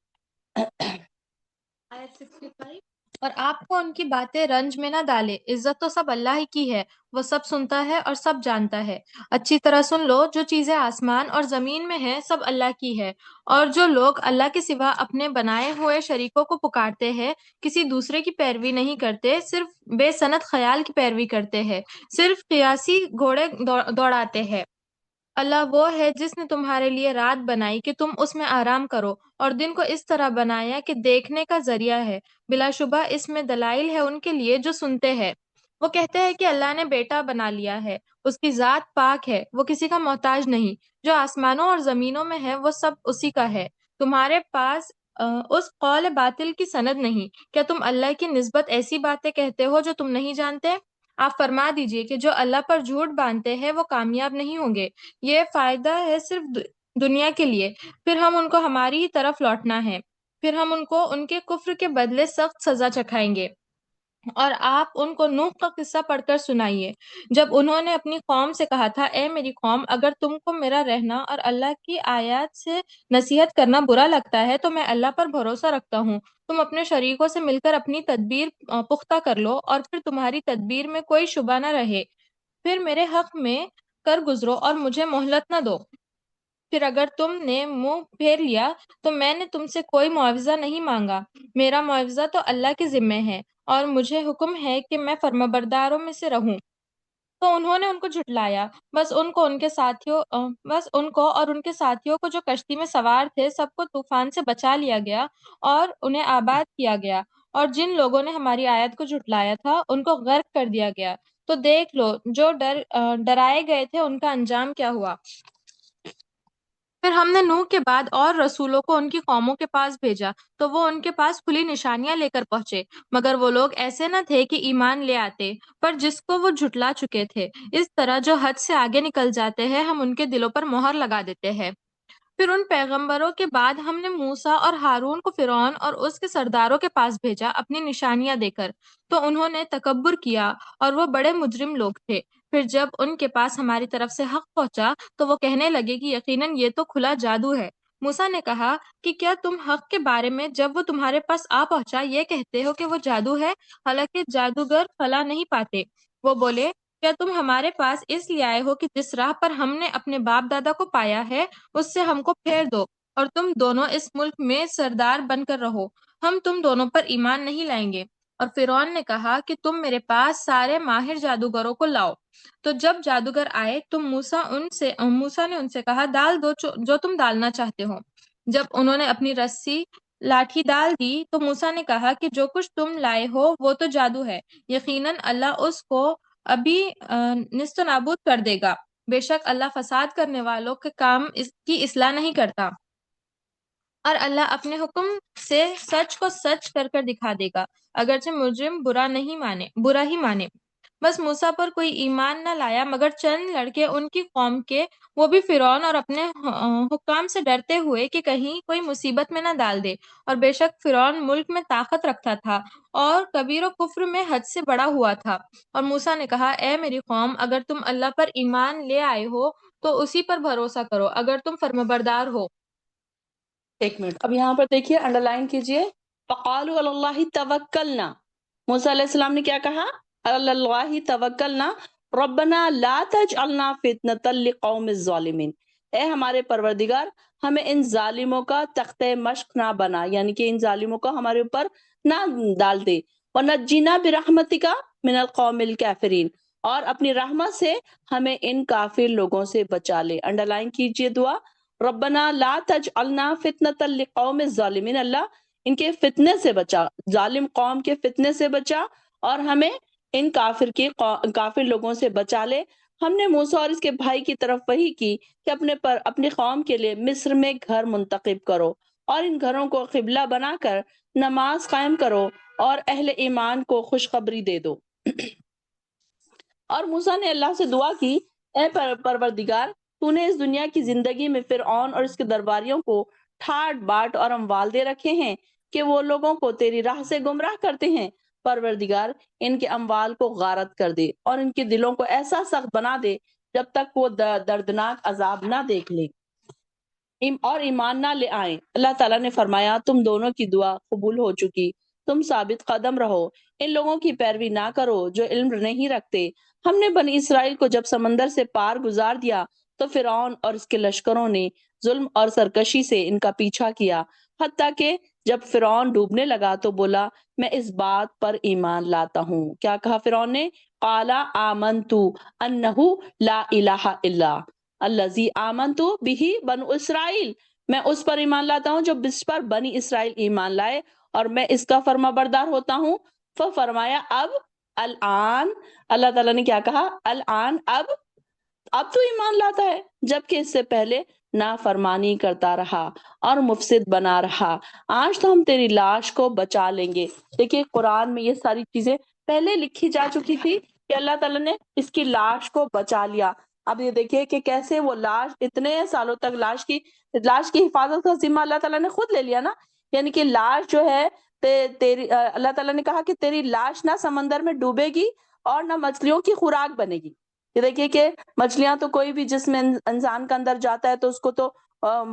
آیت 65 اور آپ کو ان کی باتیں رنج میں نہ ڈالے، عزت تو سب اللہ ہی کی ہے، وہ سب سنتا ہے اور سب جانتا ہے۔ اچھی طرح سن لو، جو چیزیں آسمان اور زمین میں ہیں سب اللہ کی ہے، اور جو لوگ اللہ کے سوا اپنے بنائے ہوئے شریکوں کو پکارتے ہیں، کسی دوسرے کی پیروی نہیں کرتے، صرف بے سند خیال کی پیروی کرتے ہیں، صرف قیاسی گھوڑے دوڑاتے ہیں۔ اللہ وہ ہے جس نے تمہارے لیے رات بنائی کہ تم اس میں آرام کرو، اور دن کو اس طرح بنایا کہ دیکھنے کا ذریعہ ہے۔ بلا شبہ اس میں دلائل ہے ان کے لیے جو سنتے ہیں۔ وہ کہتے ہیں کہ اللہ نے بیٹا بنا لیا ہے، اس کی ذات پاک ہے، وہ کسی کا محتاج نہیں۔ جو آسمانوں اور زمینوں میں ہے وہ سب اسی کا ہے۔ تمہارے پاس اس قول باطل کی سند نہیں۔ کیا تم اللہ کی نسبت ایسی باتیں کہتے ہو جو تم نہیں جانتے؟ آپ فرما دیجئے کہ جو اللہ پر جھوٹ باندھتے ہیں وہ کامیاب نہیں ہوں گے۔ یہ فائدہ ہے صرف دنیا کے لیے، پھر ہم ان کو ہماری ہی طرف لوٹنا ہے، پھر ہم ان کو ان کے کفر کے بدلے سخت سزا چکھائیں گے۔ اور آپ ان کو نوح کا قصہ پڑھ کر سنائیے، جب انہوں نے اپنی قوم سے کہا تھا، اے میری قوم، اگر تم کو میرا رہنا اور اللہ کی آیات سے نصیحت کرنا برا لگتا ہے تو میں اللہ پر بھروسہ رکھتا ہوں، تم اپنے شریکوں سے مل کر اپنی تدبیر پختہ کر لو، اور پھر تمہاری تدبیر میں کوئی شبہ نہ رہے، پھر میرے حق میں کر گزرو اور مجھے مہلت نہ دو۔ پھر اگر تم نے منہ پھیر لیا تو میں نے تم سے کوئی معاوضہ نہیں مانگا، میرا معاوضہ تو اللہ کے ذمے ہے، اور مجھے حکم ہے کہ میں فرمانبرداروں میں سے رہوں۔ تو انہوں نے ان کو جھٹلایا، بس ان کو اور ان کے ساتھیوں کو جو کشتی میں سوار تھے سب کو طوفان سے بچا لیا گیا اور انہیں آباد کیا گیا، اور جن لوگوں نے ہماری آیت کو جھٹلایا تھا ان کو غرق کر دیا گیا۔ تو دیکھ لو جو ڈرائے گئے تھے ان کا انجام کیا ہوا۔ پھر ہم نے نوح کے بعد اور رسولوں کو ان کی قوموں کے پاس بھیجا، تو وہ ان کے پاس کھلی نشانیاں لے کر پہنچے، مگر وہ لوگ ایسے نہ تھے کہ ایمان لے آتے، پر جس کو وہ جھٹلا چکے تھے۔ اس طرح جو حد سے آگے نکل جاتے ہیں ہم ان کے دلوں پر مہر لگا دیتے ہیں۔ پھر ان پیغمبروں کے بعد ہم نے موسیٰ اور ہارون کو فرعون اور اس کے سرداروں کے پاس بھیجا اپنی نشانیاں دے کر، تو انہوں نے تکبر کیا اور وہ بڑے مجرم لوگ تھے۔ پھر جب ان کے پاس ہماری طرف سے حق پہنچا تو وہ کہنے لگے کہ یقیناً یہ تو کھلا جادو ہے۔ موسیٰ نے کہا کہ کیا تم حق کے بارے میں جب وہ تمہارے پاس آ پہنچا یہ کہتے ہو کہ وہ جادو ہے، حالانکہ جادوگر فلاح نہیں پاتے؟ وہ بولے، کیا تم ہمارے پاس اس لیے آئے ہو کہ جس راہ پر ہم نے اپنے باپ دادا کو پایا ہے اس سے ہم کو پھیر دو، اور تم دونوں اس ملک میں سردار بن کر رہو؟ ہم تم دونوں پر ایمان نہیں لائیں گے۔ اور فرعون نے کہا کہ تم میرے پاس سارے ماہر جادوگروں کو لاؤ۔ تو جب جادوگر آئے تو موسیٰ نے ان سے کہا، ڈال دو جو تم ڈالنا چاہتے ہو۔ جب انہوں نے اپنی رسی لاٹھی ڈال دی تو موسیٰ نے کہا کہ جو کچھ تم لائے ہو وہ تو جادو ہے، یقیناً اللہ اس کو ابھی نیست و نابود کر دے گا، بے شک اللہ فساد کرنے والوں کے کام کی اصلاح نہیں کرتا، اور اللہ اپنے حکم سے سچ کو سچ کر کر دکھا دے گا، اگرچہ مجرم برا ہی مانے۔ بس موسیٰ پر کوئی ایمان نہ لایا مگر چند لڑکے ان کی قوم کے، وہ بھی فرعون اور اپنے حکام سے ڈرتے ہوئے کہ کہیں کوئی مصیبت میں نہ ڈال دے، اور بے شک فرعون ملک میں طاقت رکھتا تھا اور کبیر و کفر میں حد سے بڑا ہوا تھا۔ اور موسیٰ نے کہا، اے میری قوم، اگر تم اللہ پر ایمان لے آئے ہو تو اسی پر بھروسہ کرو اگر تم فرمانبردار ہو۔ ایک منٹ، اب یہاں پر دیکھیے، انڈر لائن کیجئے، فَقَالُوا عَلَى اللَّهِ تَوَكَّلْنَا، موسیٰ علیہ السلام نے کیا کہا؟ عَلَى اللَّهِ تَوَكَّلْنَا رَبَّنَا لَا تَجْعَلْنَا فِتْنَةً لِقَوْمِ الظَّالِمِينَ، اے ہمارے پروردگار ہمیں ان ظالموں کا تختہ مشق نہ بنا، یعنی کہ ان ظالموں کو ہمارے اوپر نہ ڈال دے، وَنَجِّنَا بِرَحْمَتِكَ مِنَ الْقَوْمِ الْكَافِرِينَ، اور اپنی رحمت سے ہمیں ان کافر لوگوں سے بچا لے۔ انڈرلائن کیجئے دعا، ربنا لا تجعلنا فتنۃ للقوم الظالمین، اللہ ان کے فتنے سے بچا، ظالم قوم کے فتنے سے بچا، اور ہمیں ان کافر لوگوں سے بچا لے۔ ہم نے موسیٰ اور اس کے بھائی کی طرف وحی کی کہ اپنی قوم کے لیے مصر میں گھر منتخب کرو، اور ان گھروں کو قبلہ بنا کر نماز قائم کرو اور اہل ایمان کو خوشخبری دے دو۔ اور موسیٰ نے اللہ سے دعا کی، اے پروردگار، تو نے اس دنیا کی زندگی میں فرعون اور اس کے درباریوں کو ٹھاٹ باٹ اور اموال دے رکھے ہیں کہ وہ لوگوں کو تیری راہ سے گمراہ کرتے ہیں۔ پروردگار، ان کے اموال کو غارت کر دے اور ان کے دلوں کو ایسا سخت بنا دے جب تک وہ دردناک عذاب نہ دیکھ لے اور ایمان نہ لے آئیں۔ اللہ تعالیٰ نے فرمایا، تم دونوں کی دعا قبول ہو چکی، تم ثابت قدم رہو، ان لوگوں کی پیروی نہ کرو جو علم نہیں رکھتے۔ ہم نے بنی اسرائیل کو جب سمندر سے پار گزار دیا تو فرعون اور اس کے لشکروں نے ظلم اور سرکشی سے ان کا پیچھا کیا، حتیٰ کہ جب فرعون ڈوبنے لگا تو بولا، میں اس بات پر ایمان لاتا ہوں۔ کیا کہا فرعون نے؟ قَالَ آمَنْتُ أَنَّهُ لَا إِلَٰهَ إِلَّا الذی آمنت بہ بنو اسرائیل، میں اس پر ایمان لاتا ہوں جو جس پر بنی اسرائیل ایمان لائے، اور میں اس کا فرما بردار ہوتا ہوں۔ فرمایا الآن، اللہ تعالیٰ نے کیا کہا؟ الآن، اب تو ایمان لاتا ہے، جبکہ اس سے پہلے نافرمانی کرتا رہا اور مفسد بنا رہا۔ آج تو ہم تیری لاش کو بچا لیں گے۔ دیکھیے قرآن میں یہ ساری چیزیں پہلے لکھی جا چکی تھی کہ اللہ تعالیٰ نے اس کی لاش کو بچا لیا۔ اب یہ دیکھیے کہ کیسے وہ لاش اتنے سالوں تک لاش کی حفاظت کا ذمہ اللہ تعالیٰ نے خود لے لیا نا، یعنی کہ لاش جو ہے تیری اللہ تعالیٰ نے کہا کہ تیری لاش نہ سمندر میں ڈوبے گی اور نہ مچھلیوں کی خوراک بنے گی۔ یہ دیکھیے کہ مچھلیاں تو کوئی بھی جس میں انسان کا اندر جاتا ہے تو اس کو تو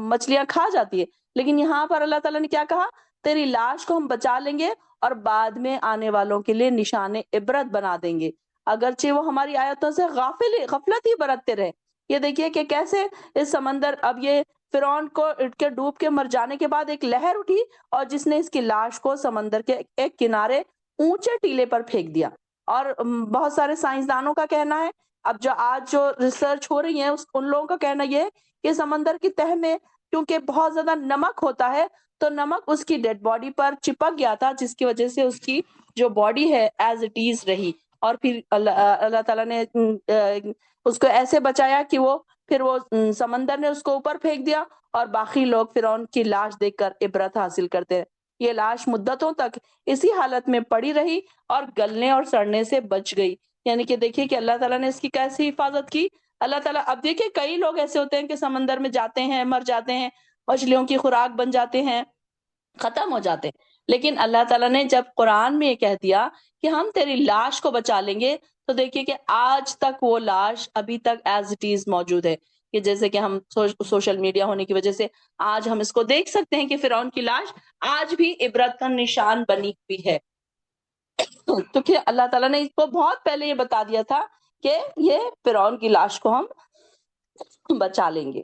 مچھلیاں کھا جاتی ہے، لیکن یہاں پر اللہ تعالیٰ نے کیا کہا؟ تیری لاش کو ہم بچا لیں گے اور بعد میں آنے والوں کے لیے نشان عبرت بنا دیں گے، اگرچہ وہ ہماری آیتوں سے غفلت ہی برتتے رہے۔ یہ دیکھیے کہ کیسے اس سمندر، اب یہ فرعون کو کے ڈوب کے مر جانے کے بعد ایک لہر اٹھی اور جس نے اس کی لاش کو سمندر کے ایک کنارے اونچے ٹیلے پر پھینک دیا۔ اور بہت سارے سائنسدانوں کا کہنا ہے، اب آج جو ریسرچ ہو رہی ہے ان لوگوں کا کہنا یہ ہے کہ سمندر کی تہ میں کیونکہ بہت زیادہ نمک ہوتا ہے تو نمک اس کی ڈیڈ باڈی پر چپک گیا تھا، جس کی وجہ سے اس کی جو باڈی ہے ایز اٹ از رہی، اور پھر اللہ تعالیٰ نے اس کو ایسے بچایا کہ پھر وہ سمندر نے اس کو اوپر پھینک دیا اور باقی لوگ فرعون کی لاش دیکھ کر عبرت حاصل کرتے ہیں۔ یہ لاش مدتوں تک اسی حالت میں پڑی رہی اور گلنے اور سڑنے سے بچ گئی۔ یعنی کہ دیکھیے کہ اللہ تعالیٰ نے اس کی کیسی حفاظت کی۔ اللہ تعالیٰ، اب دیکھیے کئی لوگ ایسے ہوتے ہیں کہ سمندر میں جاتے ہیں، مر جاتے ہیں، مچھلیوں کی خوراک بن جاتے ہیں، ختم ہو جاتے ہیں، لیکن اللہ تعالیٰ نے جب قرآن میں یہ کہہ دیا کہ ہم تیری لاش کو بچا لیں گے، تو دیکھیے کہ آج تک وہ لاش ابھی تک ایز اٹ از موجود ہے، کہ جیسے کہ ہم سوشل میڈیا ہونے کی وجہ سے آج ہم اس کو دیکھ سکتے ہیں کہ فرعون کی لاش آج بھی عبرت کا نشان بنی ہوئی ہے۔ تو کہ اللہ تعالیٰ نے اس کو بہت پہلے یہ بتا دیا تھا کہ یہ فرعون کی لاش کو ہم بچا لیں گے۔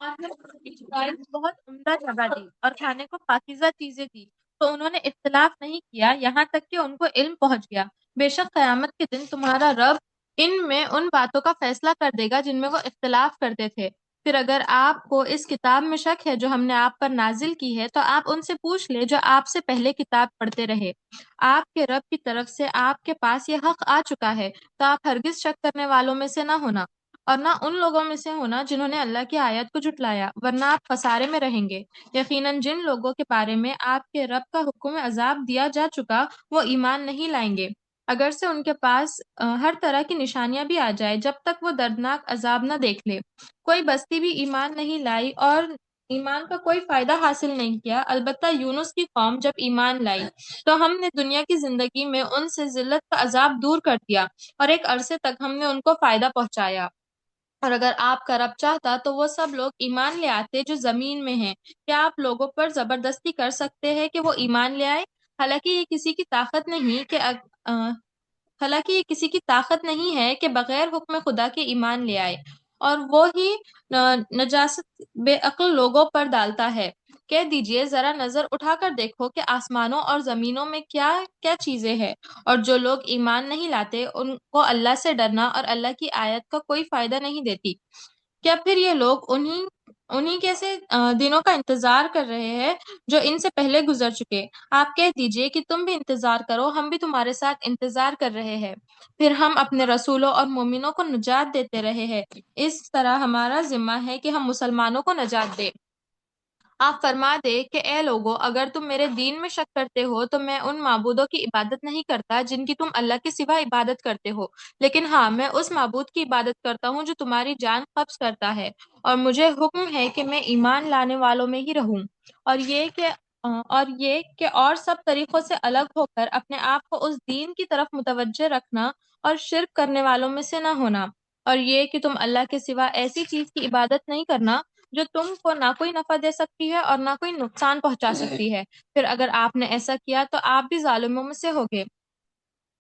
بہت عمدہ جگہ دی اور کھانے کو پاکیزہ چیزیں دی، تو انہوں نے اختلاف نہیں کیا یہاں تک کہ ان کو علم پہنچ گیا۔ بے شک قیامت کے دن تمہارا رب ان میں ان باتوں کا فیصلہ کر دے گا جن میں وہ اختلاف کرتے تھے۔ پھر اگر آپ کو اس کتاب میں شک ہے جو ہم نے آپ پر نازل کی ہے، تو آپ ان سے پوچھ لیں جو آپ سے پہلے کتاب پڑھتے رہے۔ آپ کے رب کی طرف سے آپ کے پاس یہ حق آ چکا ہے، تو آپ ہرگز شک کرنے والوں میں سے نہ ہونا، اور نہ ان لوگوں میں سے ہونا جنہوں نے اللہ کی آیت کو جھٹلایا، ورنہ آپ خسارے میں رہیں گے۔ یقیناً جن لوگوں کے بارے میں آپ کے رب کا حکم عذاب دیا جا چکا وہ ایمان نہیں لائیں گے، اگر سے ان کے پاس ہر طرح کی نشانیاں بھی آ جائے، جب تک وہ دردناک عذاب نہ دیکھ لے۔ کوئی بستی بھی ایمان نہیں لائی اور ایمان کا کوئی فائدہ حاصل نہیں کیا، البتہ یونس کی قوم جب ایمان لائی تو ہم نے دنیا کی زندگی میں ان سے ذلت کا عذاب دور کر دیا، اور ایک عرصے تک ہم نے ان کو فائدہ پہنچایا۔ اور اگر آپ کا رب چاہتا تو وہ سب لوگ ایمان لے آتے جو زمین میں ہیں۔ کیا آپ لوگوں پر زبردستی کر سکتے ہیں کہ وہ ایمان لے آئے؟ حالانکہ یہ کسی کی طاقت نہیں کہ حالانکہ یہ کسی کی طاقت نہیں ہے کہ بغیر حکم خدا کے ایمان لے آئے، اور وہ ہی نجاست بے عقل لوگوں پر ڈالتا ہے کہہ دیجئے ذرا نظر اٹھا کر دیکھو کہ آسمانوں اور زمینوں میں کیا کیا چیزیں ہیں، اور جو لوگ ایمان نہیں لاتے ان کو اللہ سے ڈرنا اور اللہ کی آیت کا کوئی فائدہ نہیں دیتی۔ کیا پھر یہ لوگ انہی کیسے دنوں کا انتظار کر رہے ہیں جو ان سے پہلے گزر چکے؟ آپ کہہ دیجئے کہ تم بھی انتظار کرو، ہم بھی تمہارے ساتھ انتظار کر رہے ہیں، پھر ہم اپنے رسولوں اور مومنوں کو نجات دیتے رہے ہیں۔ اس طرح ہمارا ذمہ ہے کہ ہم مسلمانوں کو نجات دیں۔ آپ فرما دے کہ اے لوگو، اگر تم میرے دین میں شک کرتے ہو تو میں ان معبودوں کی عبادت نہیں کرتا جن کی تم اللہ کے سوا عبادت کرتے ہو، لیکن ہاں، میں اس معبود کی عبادت کرتا ہوں جو تمہاری جان قبض کرتا ہے، اور مجھے حکم ہے کہ میں ایمان لانے والوں میں ہی رہوں، اور یہ کہ اور سب طریقوں سے الگ ہو کر اپنے آپ کو اس دین کی طرف متوجہ رکھنا اور شرک کرنے والوں میں سے نہ ہونا، اور یہ کہ تم اللہ کے سوا ایسی چیز کی عبادت نہیں کرنا جو تم کو نہ کوئی نفع دے سکتی ہے اور نہ کوئی نقصان پہنچا سکتی ہے، پھر اگر آپ نے ایسا کیا تو آپ بھی ظالموں میں سے ہوگے۔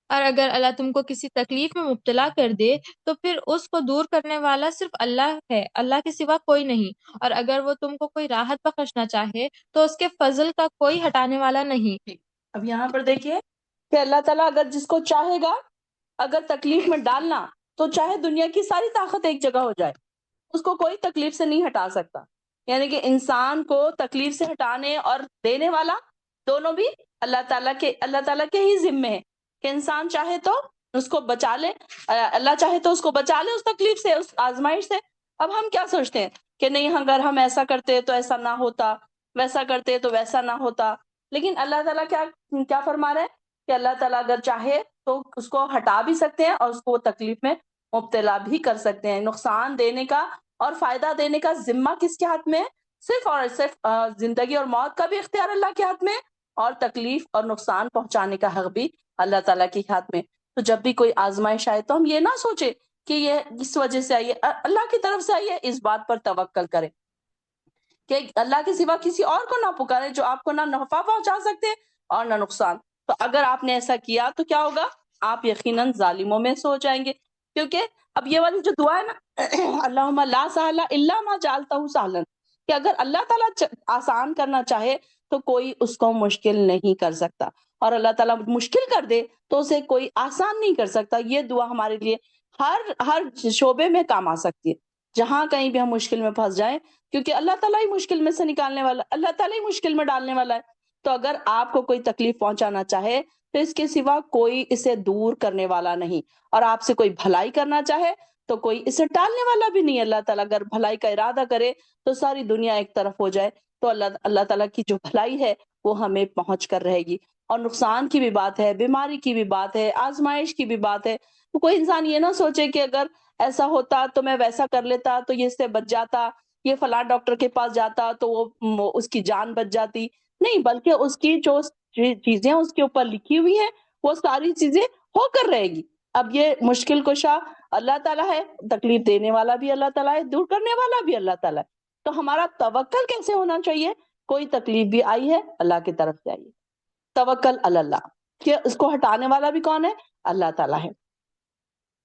اور اگر اللہ تم کو کسی تکلیف میں مبتلا کر دے تو پھر اس کو دور کرنے والا صرف اللہ ہے، اللہ کے سوا کوئی نہیں، اور اگر وہ تم کو کوئی راحت بخشنا چاہے تو اس کے فضل کا کوئی ہٹانے والا نہیں۔ اب یہاں پر دیکھیے کہ اللہ تعالیٰ اگر جس کو چاہے گا اگر تکلیف میں ڈالنا تو چاہے دنیا کی ساری طاقت ایک جگہ ہو جائے، اس کو کوئی تکلیف سے نہیں ہٹا سکتا۔ یعنی کہ انسان کو تکلیف سے ہٹانے اور دینے والا دونوں بھی اللہ تعالیٰ کے ہی ذمے ہے کہ انسان چاہے تو اس کو بچا لے، اللہ چاہے تو اس کو بچا لے اس تکلیف سے، اس آزمائش سے۔ اب ہم کیا سوچتے ہیں کہ نہیں، اگر ہم ایسا کرتے تو ایسا نہ ہوتا، ویسا کرتے تو ویسا نہ ہوتا، لیکن اللہ تعالیٰ کیا فرما رہے ہیں کہ اللہ تعالیٰ اگر چاہے تو اس کو ہٹا بھی سکتے ہیں اور اس کو تکلیف میں مبتلا بھی کر سکتے ہیں۔ نقصان دینے کا اور فائدہ دینے کا ذمہ کس کے ہاتھ میں ہے؟ صرف اور صرف زندگی اور موت کا بھی اختیار اللہ کے ہاتھ میں ہے، اور تکلیف اور نقصان پہنچانے کا حق بھی اللہ تعالیٰ کے ہاتھ میں۔ تو جب بھی کوئی آزمائش آئے تو ہم یہ نہ سوچے کہ یہ اس وجہ سے آئی ہے، اللہ کی طرف سے آئی ہے، اس بات پر توکل کریں کہ اللہ کے سوا کسی اور کو نہ پکارے جو آپ کو نہ نفع پہنچا سکتے اور نہ نقصان۔ تو اگر آپ نے ایسا کیا تو کیا ہوگا؟ آپ یقیناً ظالموں میں سے ہو جائیں گے، کیونکہ اب یہ والی جو دعا ہے نا، اللہم لا سہل الا ما جعلتہ سہلا، کہ اگر اللہ تعالیٰ آسان کرنا چاہے تو کوئی اس کو مشکل نہیں کر سکتا، اور اللہ تعالیٰ مشکل کر دے تو اسے کوئی آسان نہیں کر سکتا۔ یہ دعا ہمارے لیے ہر شعبے میں کام آ سکتی ہے، جہاں کہیں بھی ہم مشکل میں پھنس جائیں، کیونکہ اللہ تعالیٰ ہی مشکل میں سے نکالنے والا، اللہ تعالیٰ ہی مشکل میں ڈالنے والا ہے۔ تو اگر آپ کو کوئی تکلیف پہنچانا چاہے تو اس کے سوا کوئی اسے دور کرنے والا نہیں، اور آپ سے کوئی بھلائی کرنا چاہے تو کوئی اسے ٹالنے والا بھی نہیں۔ اللہ تعالیٰ اگر بھلائی کا ارادہ کرے تو ساری دنیا ایک طرف ہو جائے تو اللہ تعالیٰ کی جو بھلائی ہے وہ ہمیں پہنچ کر رہے گی۔ اور نقصان کی بھی بات ہے، بیماری کی بھی بات ہے، آزمائش کی بھی بات ہے۔ تو کوئی انسان یہ نہ سوچے کہ اگر ایسا ہوتا تو میں ویسا کر لیتا تو یہ اس سے بچ جاتا، یہ فلاں ڈاکٹر کے پاس جاتا تو وہ اس کی جان بچ جاتی۔ نہیں، بلکہ اس کی جو چیزیں اس کے اوپر لکھی ہوئی ہیں وہ ساری چیزیں ہو کر رہے گی۔ اب یہ مشکل کشا اللہ تعالیٰ ہے، تکلیف دینے والا بھی اللہ تعالیٰ ہے، دور کرنے والا بھی اللہ تعالیٰ ہے۔ تو ہمارا توکل کیسے ہونا چاہیے؟ کوئی تکلیف بھی آئی ہے اللہ کی طرف سے آئی ہے، توکل علی اللہ، کہ اس کو ہٹانے والا بھی کون ہے؟ اللہ تعالیٰ ہے،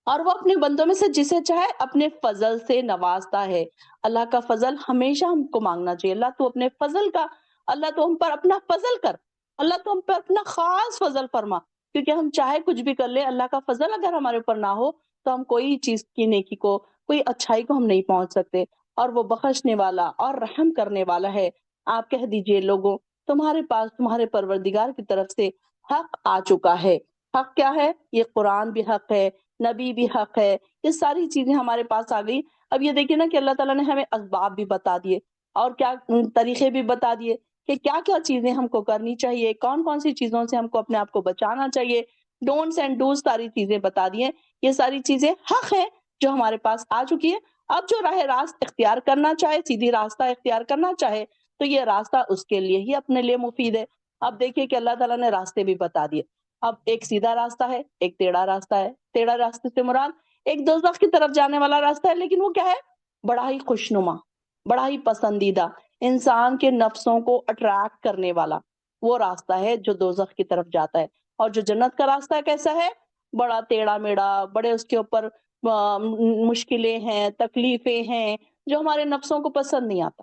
اور وہ اپنے بندوں میں سے جسے چاہے اپنے فضل سے نوازتا ہے۔ اللہ کا فضل ہمیشہ ہم کو مانگنا چاہیے۔ اللہ تو اپنے فضل کا، اللہ تو ہم پر اپنا فضل کر، اللہ تو ہم پر اپنا خاص فضل فرما، کیونکہ ہم چاہے کچھ بھی کر لیں، اللہ کا فضل اگر ہمارے اوپر نہ ہو تو ہم کوئی چیز کی نیکی کو، کوئی اچھائی کو ہم نہیں پہنچ سکتے، اور وہ بخشنے والا اور رحم کرنے والا ہے۔ آپ کہہ دیجئے لوگوں، تمہارے پاس تمہارے پروردگار کی طرف سے حق آ چکا ہے۔ حق کیا ہے؟ یہ قرآن بھی حق ہے، نبی بھی حق ہے، یہ ساری چیزیں ہمارے پاس آ گئی۔ اب یہ دیکھیں نا کہ اللہ تعالیٰ نے ہمیں اسباب بھی بتا دیے اور کیا طریقے بھی بتا دیے کہ کیا کیا چیزیں ہم کو کرنی چاہیے، کون کون سی چیزوں سے ہم کو اپنے آپ کو بچانا چاہیے، ڈونٹس اینڈ ڈوز ساری چیزیں بتا دیے۔ یہ ساری چیزیں حق ہے جو ہمارے پاس آ چکی ہے۔ اب جو راہ راست اختیار کرنا چاہے، سیدھی راستہ اختیار کرنا چاہے، تو یہ راستہ اس کے لیے ہی اپنے لیے مفید ہے۔ اب دیکھیے کہ اللہ تعالیٰ نے راستے بھی بتا دیے۔ اب ایک سیدھا راستہ ہے، ایک ٹیڑھا راستہ ہے۔ ٹیڑھا راستے سے مراد ایک دوزخ کی طرف جانے والا راستہ ہے، لیکن وہ کیا ہے؟ بڑا ہی خوشنما، بڑا ہی پسندیدہ، انسان کے نفسوں کو اٹریکٹ کرنے والا وہ راستہ ہے جو دوزخ کی طرف جاتا ہے۔ اور جو جنت کا راستہ کیسا ہے؟ بڑا ٹیڑھا میڑھا، بڑے اس کے اوپر مشکلیں ہیں، تکلیفیں ہیں، جو ہمارے نفسوں کو پسند نہیں آتا۔